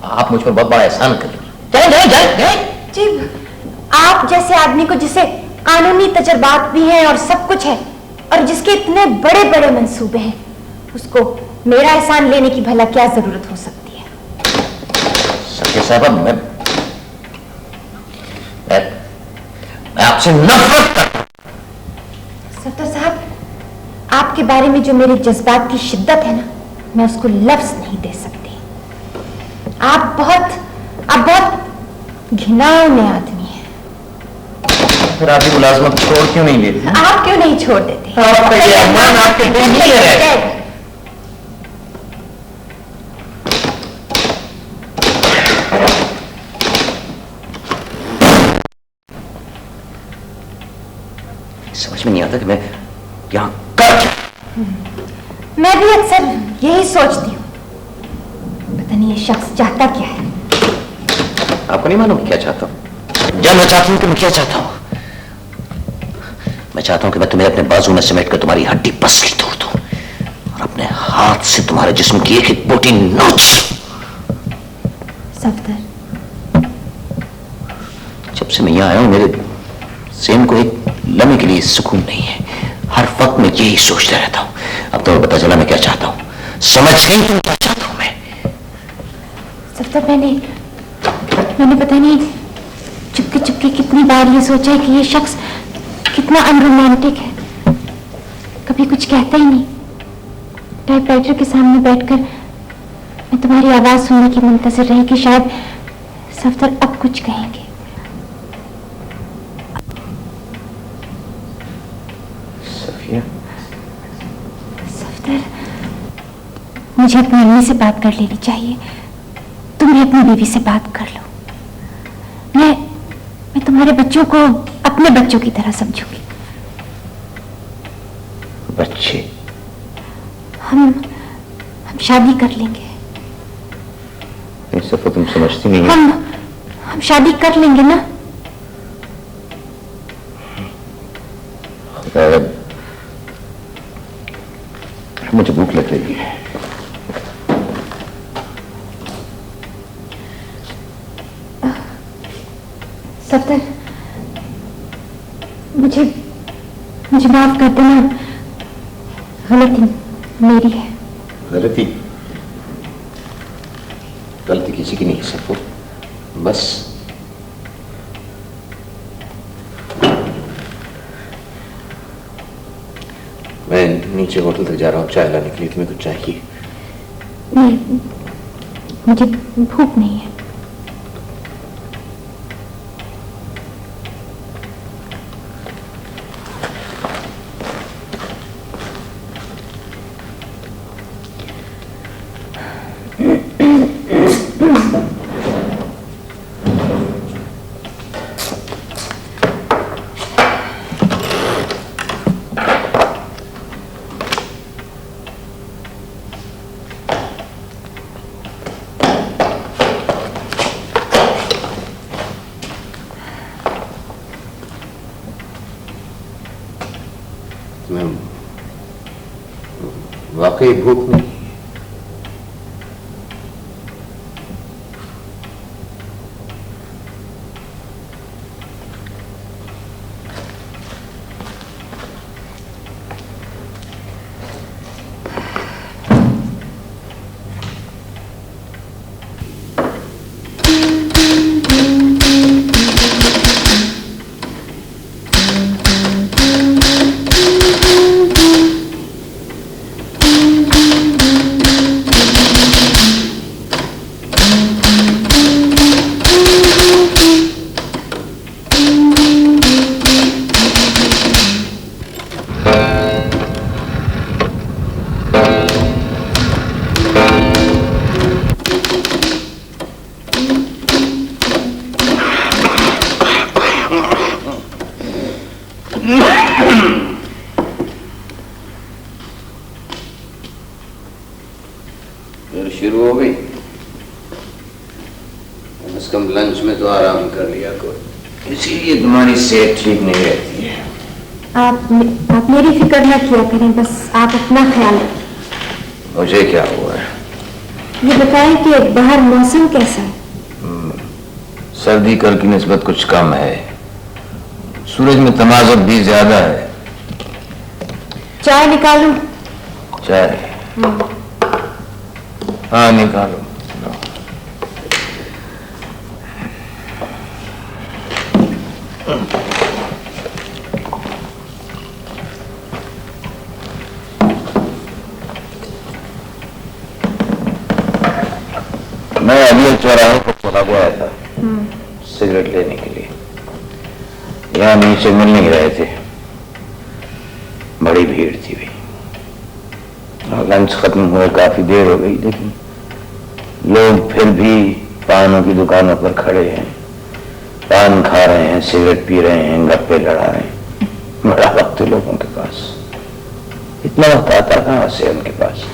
आप मुझ पर बहुत बड़ा एहसान करेंगे। जाइए जाइए जाइए जाइए। जी, आप जैसे आदमी को जिसे कानूनी तजर्बात भी हैं और सब कुछ है, और जिसके इतने बड़े बड़े मंसूबे हैं, उसको मेरा एहसान लेने की भला क्या जरूरत हो सकती है? सत्य साहब, मैं आपसे नफरत करता हूं। सत्तर साहब, आपके बारे में जो मेरे जज्बात की शिद्दत है ना, मैं उसको लफ्ज नहीं दे सकती। आप बहुत घिनौने आदमी हैं। फिर आपकी मुलाजमत छोड़ क्यों नहीं देती? आप क्यों नहीं छोड़ देते? आपका ये अरमान आपके दिल में है। समझ में नहीं आता कि मैं यहाँ कर क्या? मैं भी अक्सर यही सोचती हूँ, पता नहीं ये शख्स चाहता क्या है। आपको नहीं मालूम क्या चाहता हूँ? जब मैं चाहता हूँ कि मैं क्या चाहता हूँ, मैं चाहता हूँ कि मैं तुम्हें अपने बाजू में समेट कर तुम्हारी हड्डी पसली तोड़ दूं और अपने हाथ से तुम्हारे जिस्म की एक एक बोटी नोच। सफदर, जब से मैं यहाँ आया हूँ, मेरे ज़हन को एक लम्हे के लिए सुकून नहीं है। हर वक्त मैं यही सोचता रहता हूँ। अब तो पता चला मैं क्या चाहता हूँ। समझ गई तुम क्या चाहता हूँ मैं? सफदर, मैंने पता नहीं चुपके चुपके कितनी बार ये सोचा है कि ये शख्स कितना अनरोमांटिक है। कभी कुछ कहता ही नहीं। टाइपराइटर के सामने बैठकर मैं तुम्हारी आवाज सुनने की मुंतजर रही कि शायद सफदर अब कुछ कहेंगे। सफिया, सफदर, मुझे अपनी अम्मी से बात कर लेनी चाहिए। तुम भी अपनी बीवी से बात कर लो। मैं तुम्हारे बच्चों को अपने बच्चों की तरह समझूंगी। बच्चे? हम शादी कर लेंगे। इस दफा तुम समझती नहीं। हम शादी कर लेंगे ना? मुझे भूख लग रही है। सफदर, मुझे माफ कर देना, गलती मेरी है। गलती गलती किसी की नहीं है सफो, बस मैं नीचे होटल तक जा रहा हूँ चाय लाने के लिए। तुम्हें कुछ चाहिए? नहीं, मुझे भूख नहीं है। तुम्हें वाकई भूख नहीं? फिर शुरू हो गई। कम से कम लंच में तो आराम कर लिया करो, इसीलिए तुम्हारी सेहत ठीक नहीं रहती है। आप मेरी फिक्र न किया करें, बस आप अपना ख्याल रखें। मुझे क्या हुआ है? ये बताएं कि बाहर मौसम कैसा है? सर्दी कल की निस्बत कुछ कम है, सूरज में तमाज़ुब भी ज्यादा है। चाय निकालूं? चाय? हाँ निकालो। मैं अभी चौराहे पर चला गया था सिगरेट लेने के लिए। यहाँ नीचे मिल नहीं रहे थे, बड़ी भीड़ थी भी। लंच खत्म हुए काफी देर हो गई, लेकिन लोग फिर भी पानों की दुकानों पर खड़े हैं, पान खा रहे हैं, सिगरेट पी रहे हैं, गप्पे लड़ा रहे हैं। बड़ा वक्त है लोगों के पास, इतना वक्त आता कहाँ से उनके पास?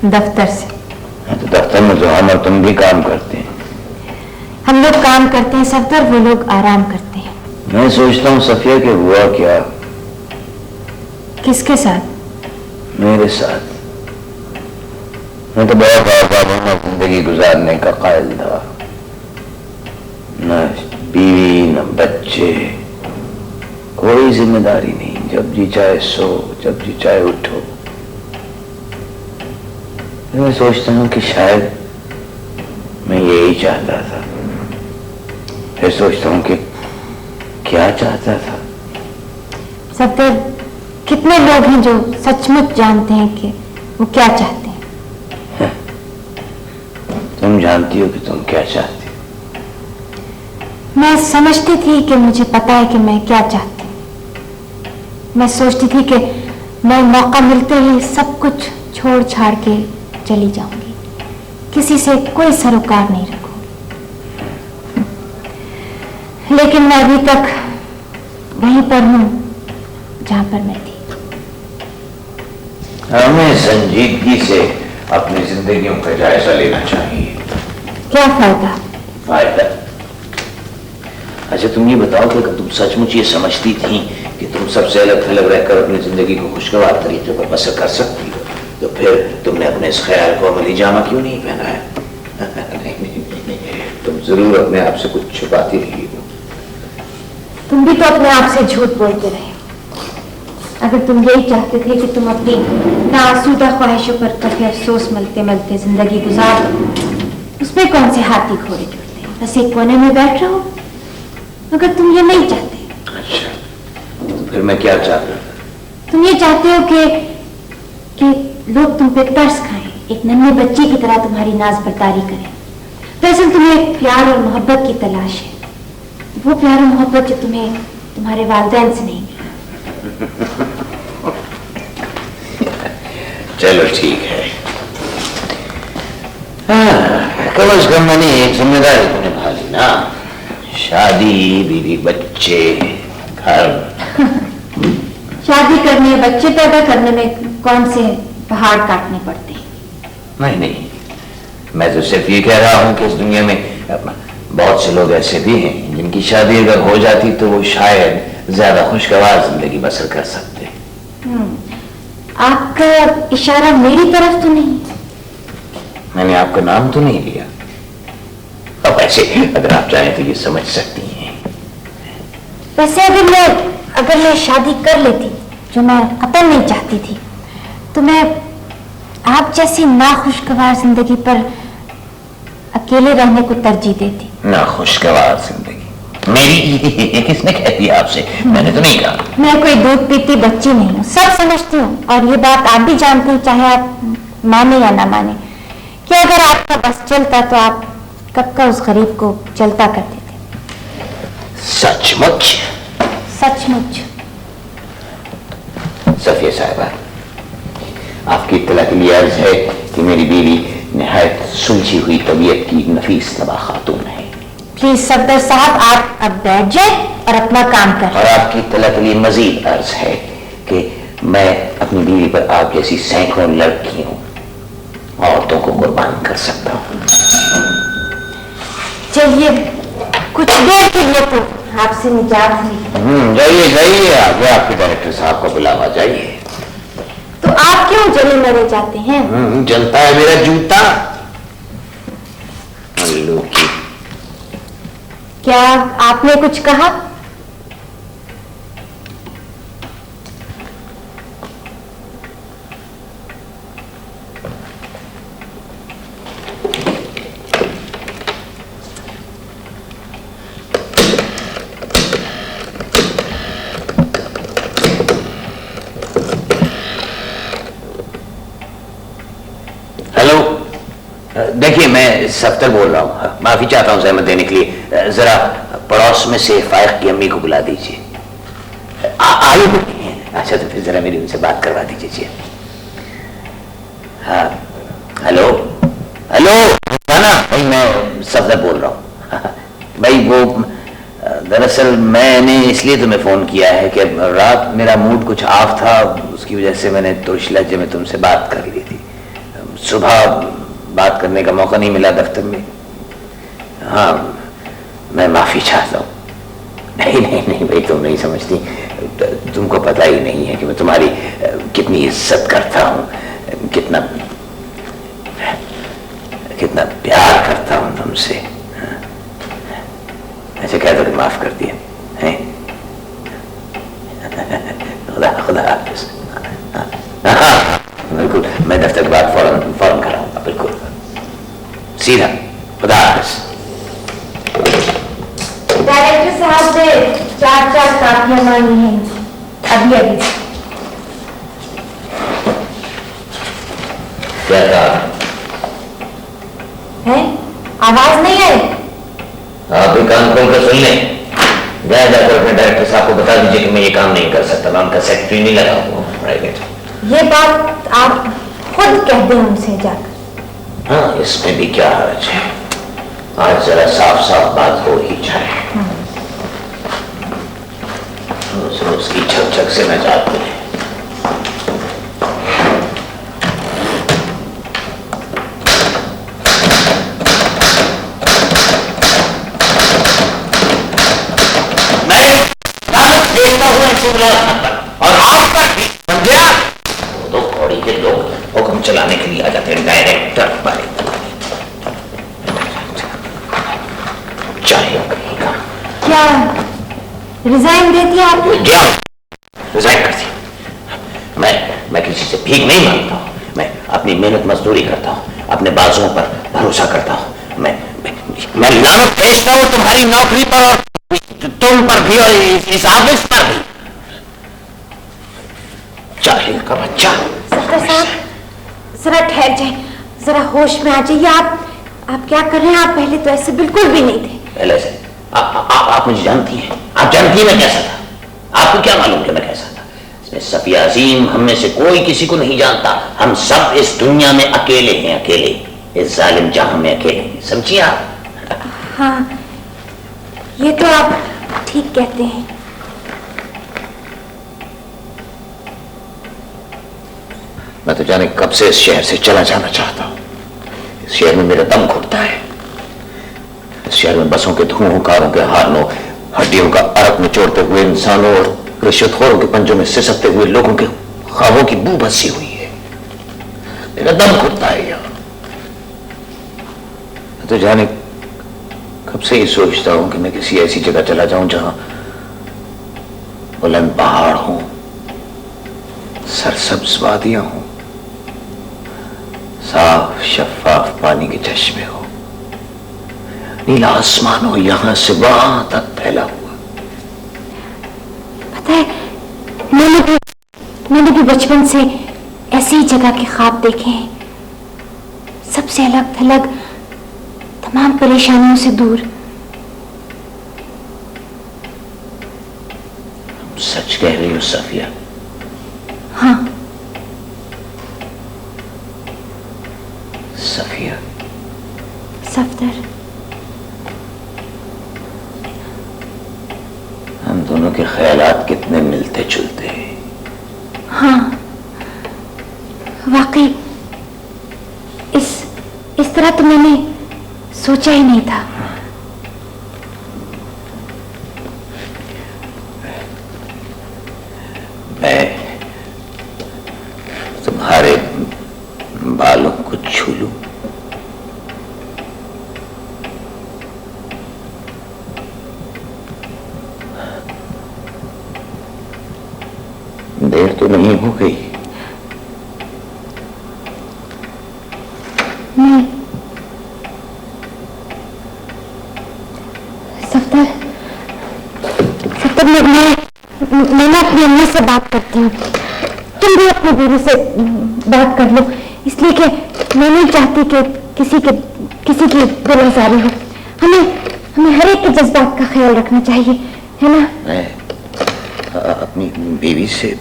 दफ्तर से। तो दफ्तर में जो हम और तुम भी काम करते हैं। हम लोग काम करते हैं सफदर, वो लोग आराम करते हैं। मैं सोचता हूँ सफिया के हुआ क्या? किसके साथ? मेरे साथ। मैं तो बहुत आजाद जिंदगी गुजारने का कायल था, न बीवी न बच्चे, कोई जिम्मेदारी नहीं। जब जी चाहे सो, जब जी चाहे उठो। मैं सोचता हूँ कि शायद मैं यही चाहता था। फिर सोचता हूँ कि क्या चाहता था। सफदर, कितने लोग हैं जो सचमुच जानते हैं कि वो क्या चाहते हैं? तुम जानती हो कि तुम क्या चाहती हो? मैं समझती थी कि मुझे पता है कि मैं क्या चाहती हूँ। मैं सोचती थी कि मैं मौका मिलते ही सब कुछ छोड़ छाड़ के चली जाऊंगी, किसी से कोई सरोकार नहीं रखूंगी। लेकिन मैं अभी तक वहीं पर हूं जहां पर मैं थी। हमें संजीदगी से अपनी जिंदगियों का जायजा लेना चाहिए। क्या फायदा? फायदा? अच्छा तुम ये बताओ कि तुम सचमुच ये समझती थी कि तुम सबसे अलग थलग रहकर अपनी जिंदगी को खुशगवार तरीके पर बसर कर सकती हो, तो फिर तुमने अपने इस ख्याल को अमली जामा क्यों नहीं पहनाया? नहीं, तुम जरूर अपने आप से कुछ छुपाती रही हो। तुम भी तो अपने आप से झूठ बोलते रहे। अगर तुम यही चाहते थे कि तुम अपनी नाआसूदा ख्वाहिशों पर कभी अफसोस मलते मलते जिंदगी गुजार दो, उसमें कौन से हाथी घोड़े जुड़ते हैं? बस एक कोने में बैठ रहो। अगर तुम ये नहीं चाहते, अच्छा, तो फिर मैं क्या चाहता था? तुम ये चाहते हो कि लोग तुम पे तरस खाएं, एक नन्हे बच्चे की तरह तुम्हारी नाज बरदारी करें। दरअसल तुम्हें प्यार और मोहब्बत की तलाश है, वो प्यार और मोहब्बत जो तुम्हें तुम्हारे वालिदैन से नहीं मिला। चलो ठीक है, कम से कम मैंने एक जिम्मेदारी तो निभा ली ना। शादी, बीवी, बच्चे, घर। शादी करने, बच्चे पैदा करने में कौन से पहाड़ काटने पड़ते हैं? नहीं, मैं तो सिर्फ ये कह रहा हूं कि इस दुनिया में बहुत से लोग ऐसे भी हैं जिनकी शादी अगर हो जाती तो वो शायद ज्यादा खुशगवार जिंदगी बसर कर सकते हैं। आपका इशारा मेरी तरफ तो नहीं? मैंने आपका नाम तो नहीं लिया। अब ऐसे अगर आप चाहें तो ये समझ सकती हैं। वैसे अगर मैं शादी कर लेती, जो मैं कतई नहीं चाहती थी, तो मैं आप जैसी नाखुशगवार जिंदगी पर अकेले रहने को तरजीह देती। नाखुशगवार जिंदगी मेरी? किसने कह दिया आपसे? मैंने तो नहीं कहा। मैं कोई दूध पीती बच्ची नहीं हूँ, सब समझती हूँ। और ये बात आप भी जानते हैं, चाहे आप माने या ना माने, कि अगर आपका बस चलता तो आप कब का उस गरीब को चलता कर देते। सचमुच? सचमुच। सफिया साहिबा, आपकी इत्तला के लिए अर्ज है कि मेरी बीवी निहायत सुलझी हुई तबीयत की नफीस तबा खातून है। प्लीज सफदर साहब, आप अब बैठ जाए और अपना काम करें। और आपकी इत्तला के लिए मजीद अर्ज है कि मैं अपनी बीवी पर आप जैसी सैकड़ों लड़कियों, औरतों को कुर्बान कर सकता हूँ। चलिए, कुछ देर के लिए तो आपसे निजात हुई। जाइए आगे आपके डायरेक्टर साहब को बुलावा, जाइए। तो आप क्यों जले मरे जाते हैं? जलता है मेरा जूता। अल्लू की। क्या आपने कुछ कहा? देखिए, मैं सफ्तर बोल रहा हूँ, माफी चाहता हूँ जहमत देने के लिए। जरा पड़ोस में से फाइक की अम्मी को बुला दीजिए। आई? अच्छा, तो फिर जरा मेरी उनसे बात करवा दीजिए। हाँ, हेलो ना भाई, मैं सफ्तर बोल रहा हूँ। भाई वो दरअसल मैंने इसलिए तुम्हें फोन किया है कि रात मेरा मूड कुछ ऑफ था, उसकी वजह से मैंने तुर्श लहजे में तुमसे बात कर ली थी। सुबह बात करने का मौका नहीं मिला दफ्तर में। हाँ, मैं माफी चाहता हूँ। नहीं भाई, तुम नहीं समझती, तुमको पता ही नहीं है कि मैं तुम्हारी कितनी इज्जत करता हूँ, कितना प्यार करता हूँ तुमसे। ऐसे कह दो कि माफ कर दिया है। खुदा हाफिज़। बिल्कुल, मैं दफ्तर के बाद फौरन कराऊंगा, बिल्कुल सीधा। खुदा हाफिज़। डायरेक्टर साहब से 4 कापियां मांगी हैं अभी। क्या कहा है? आवाज नहीं आई? आप भी कान खोल कर सुन लें। जाकर अपने डायरेक्टर साहब को बता दीजिए कि मैं ये काम नहीं कर सकता, मैं उनका सेक्रेटरी नहीं लगा हुआ प्राइवेट। ये बात आप खुद कह दें उनसे जाकर। हाँ, इसमें भी क्या हर्ज है, आज जरा साफ साफ बात हो ही जाए। रोज रोज की छक छक से मैं जाती है। और आपका बन गया दो कौड़ी के लोग हुक्म चलाने के लिए आ जाते हैं डायरेक्टर वाले। चाहे क्या रिजाइन दे दिया आपने? रिजाइन कर दी। मैं किसी से भीख नहीं मांगता हूँ, मैं अपनी मेहनत मजदूरी करता हूँ, अपने बाजुओं पर भरोसा करता हूँ। मैं लानत भेजता हूँ तुम्हारी नौकरी पर और तुम पर भी और इस ऑफिस पर भी। जाहिल का बच्चा। सफदर साहब जरा ठहर जाए, जरा होश में आ जाइए। आप क्या कर रहे हैं? आप पहले तो ऐसे बिल्कुल भी नहीं थे। पहले से आप मुझे जानती हैं, आप जानती हैं मैं कैसा था। आपको क्या मालूम कि मैं कैसा था? इसमें सफिया अजीम हम में से कोई किसी को नहीं जानता। हम सब इस दुनिया में अकेले हैं, अकेले, इस जालिम जहां में अकेले हैं। समझिए आप? हाँ, ये तो आप ठीक कहते हैं। मैं तो जाने कब से इस शहर से चला जाना चाहता हूं। इस शहर में मेरा दम घुटता है। इस शहर में बसों के धुओं, कारों के हार्नों, हड्डियों का अरक निचोड़ते हुए इंसानों और रिश्वतखोरों के पंजों में सिसकते हुए लोगों के ख्वाबों की बू बसी हुई है। मेरा दम घुटता है यहाँ। मैं तो जाने कब से ही सोचता हूं कि मैं किसी ऐसी जगह चला जाऊं जहां बुलंद पहाड़ हो, सरसब्ज वादियां हो, साफ शफाफ पानी के चश्मे हो, नीला आसमान हो यहां से वहां तक फैला हुआ। पता है, मैंने भी बचपन से ऐसी ही जगह के ख्वाब देखे हैं, सबसे अलग थलग, तमाम परेशानियों से दूर। सच कह रही हो सफिया? हाँ सफिया। सफदर, हम दोनों के ख्यालात कितने मिलते जुलते हैं। हाँ वाकई, इस तरह तो मैंने सोचा ही नहीं था। मैं तुम्हारे बालों को छू लूं? देर तो नहीं हो गई? नहीं सफदर, मैं ना अपनी अम्मा से बात करती हूँ। तुम भी अपने बीवी से बात कर लो, इसलिए कि मैं नहीं चाहती कि किसी की बेरोजगारी हो। हमें हर एक के जज्बात का ख्याल रखना चाहिए, है ना? मैं अपनी बीवी से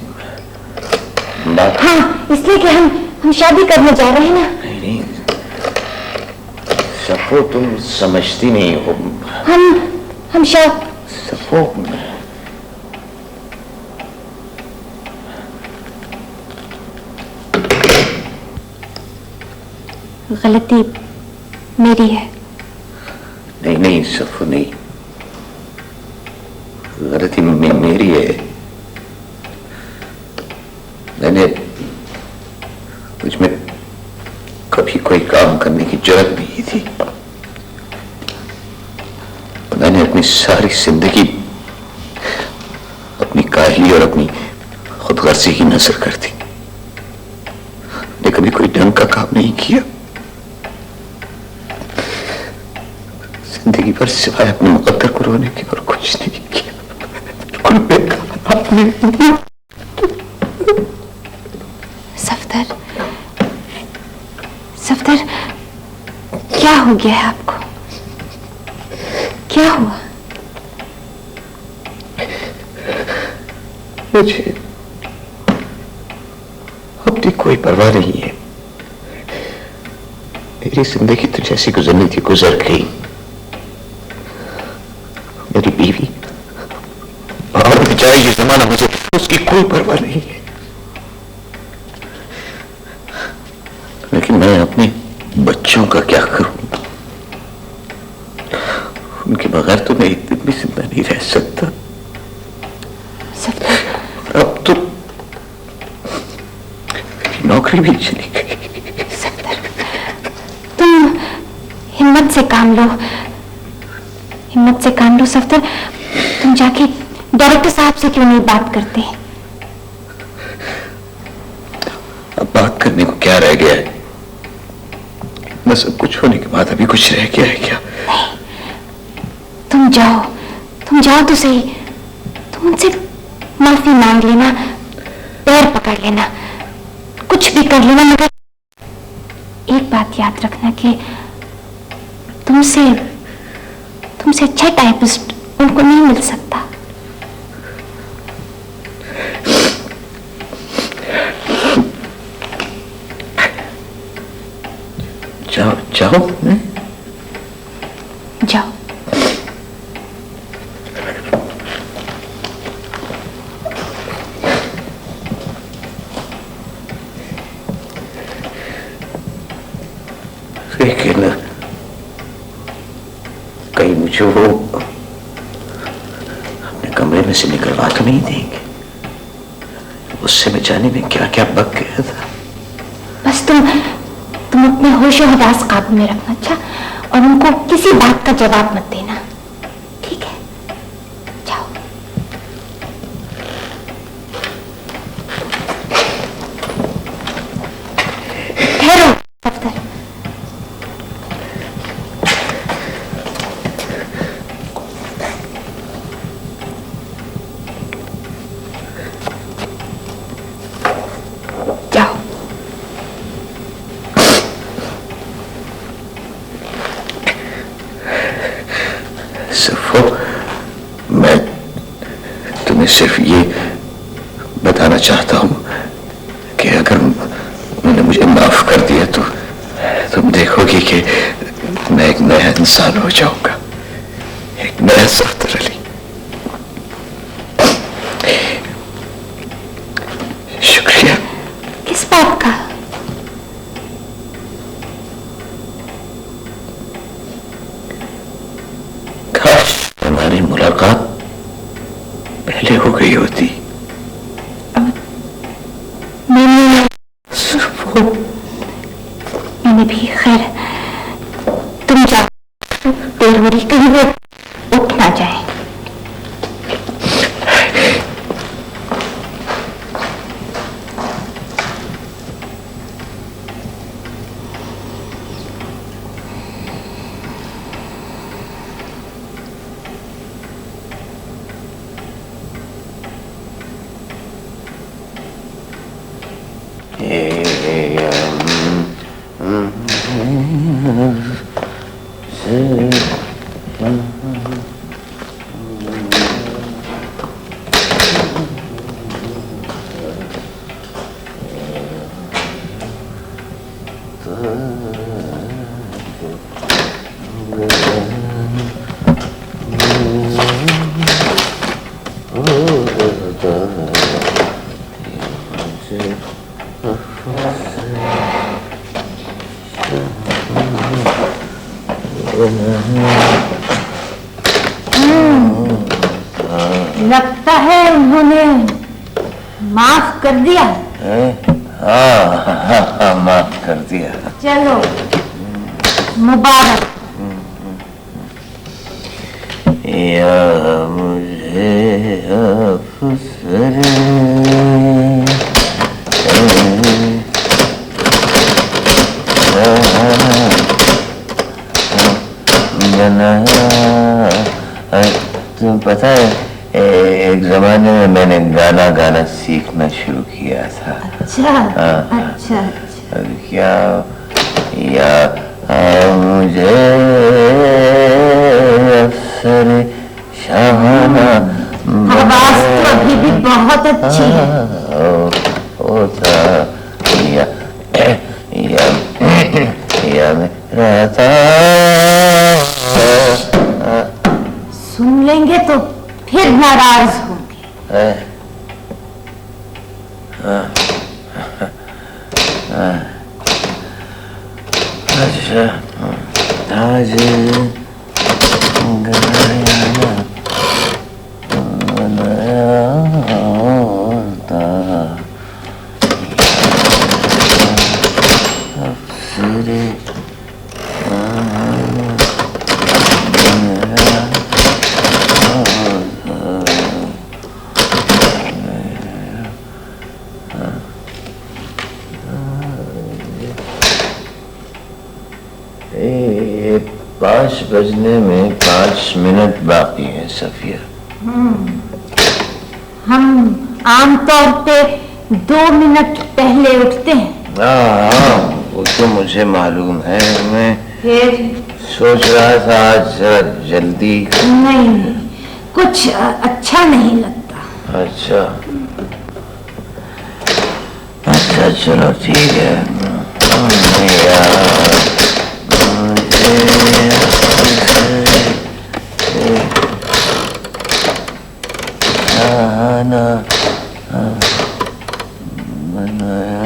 बात? हाँ, इसलिए कि हम शादी करने जा रहे हैं ना। नहीं सफो, तुम समझती नहीं हो। हम सफो, गलती मेरी है। नहीं सफो, नहीं, गलती मेरी है। मैंने मुझ में कभी कोई काम करने की जरूरत नहीं थी। मैंने अपनी सारी जिंदगी अपनी काहली और अपनी खुदगर्जी की नजर कर दी। मैंने कभी कोई ढंग का काम नहीं किया। जिंदगी भर सिवाय अपने मुकद्दर को रोने के और कुछ नहीं किया। सफदर, क्या हो गया है आपको? क्या हुआ? मुझे अपनी कोई परवाह नहीं है। मेरी जिंदगी तो जैसी गुजरनी थी गुजर गई। मेरी बीवी बाहर भी जाएगी जमाना, मुझे उसकी कोई परवाह नहीं है। लेकिन मैं अपने बच्चों का क्या करूं? उनके बगैर तो मैं एक दिन भी जिंदा नहीं रह सकता। अब तो मेरी नौकरी भी चली गई। तुम हिम्मत से काम लो, हिम्मत से काम लो सफदर। तुम जाके डायरेक्टर साहब से क्यों नहीं बात करते? क्या रह गया है? बस सब कुछ होने के बाद अभी कुछ रह गया है क्या? तुम जाओ तो सही। तुम उनसे माफी मांग लेना, पैर पकड़ लेना, कुछ भी कर लेना, मगर एक बात याद रखना कि तुमसे अच्छा टाइपिस्ट उनको नहीं मिल सकता। जाओ। जाओ। लेकिन कहीं मुझे वो अपने कमरे में से निकलवा तो नहीं देंगे? उससे मैं जाने में क्या क्या बक गया था। बस तुम अपने होश और हवास काबू में रखना, अच्छा? और उनको किसी बात का जवाब मत देना, ठीक है? जाओ। ठहरो दफ्तर। जाओ। सफो, मैं तुम्हें सिर्फ ये बताना चाहता हूं कि अगर उन्होंने मुझे माफ कर दिया तो तुम देखोगी कि मैं एक नया इंसान हो जाऊंगा, एक नया सफदर अली। शुक्रिया। किस बात का? काश हमारी मुलाकात पहले हो गई होती। मैंने भी, खैर तुम जाओ, देर हो रही, कहीं वो उठ ना जाए। लगता है उन्होंने माफ कर दिया। हाँ, माफ कर दिया। चलो, मुबारक। या मुझे अफसर तुम्हें पता है, एक जमाने में मैंने गाना सीखना शुरू किया था। अच्छा, अच्छा। अब क्या या मुझे अफसर शाहाना आवाज तो अभी भी बहुत अच्छी है। होता या मैं रहता। सुन लेंगे तो फिर नाराज होंगे। अच्छा, आज 5 बजने में 5 मिनट बाकी है सफिया। हम आमतौर पे 2 मिनट पहले उठते हैं। हाँ, वो तो मुझे मालूम है। मैं फिर सोच रहा था आज जरा जल्दी। नहीं, कुछ अच्छा नहीं लगता। अच्छा अच्छा, चलो ठीक है। यार खाना बनाया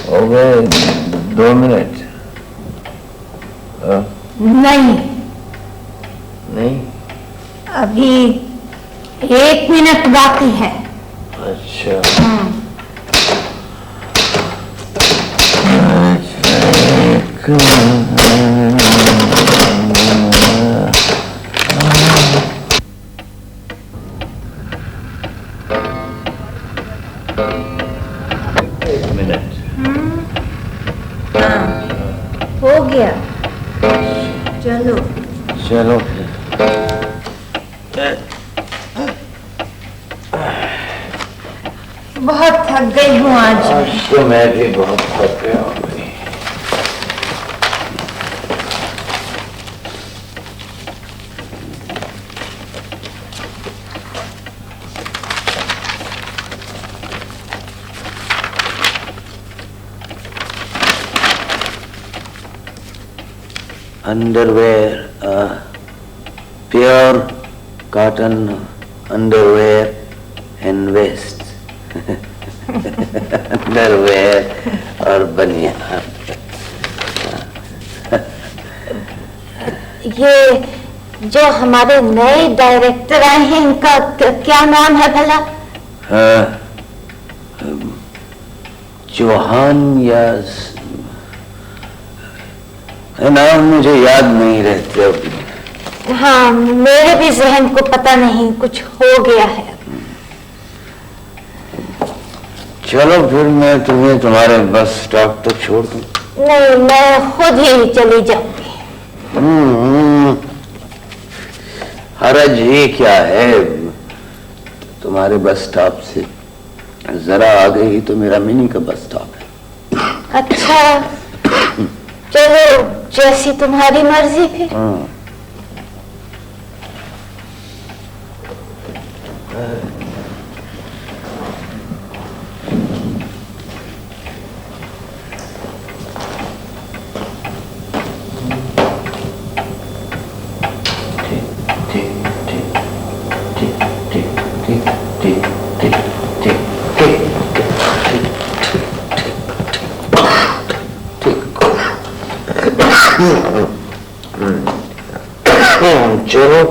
हो गए 2 मिनट। नहीं, नहीं, अभी 1 मिनट बाकी है। अच्छा मिनट हो गया, चलो। चलो बहुत थक गई हूँ आज। तो मैं भी बहुत थक गया हूँ। Underwear, pure cotton underwear and vest. Underwear और बनियान। ये जो हमारे नए डायरेक्टर आए हैं, इनका क्या नाम है भला? चौहान या नाम मुझे याद नहीं रहते अभी। हाँ, मेरे भी जहन को पता नहीं, कुछ हो गया है। चलो फिर मैं तुम्हें तुम्हारे बस स्टॉप तक छोड़ दूं। नहीं, मैं खुद ही चली जाऊंगी। हरज ये क्या है, तुम्हारे बस स्टॉप से जरा आगे ही तो मेरा मिनी का बस स्टॉप है। अच्छा, चलो, जैसी तुम्हारी मर्जी फिर। चलो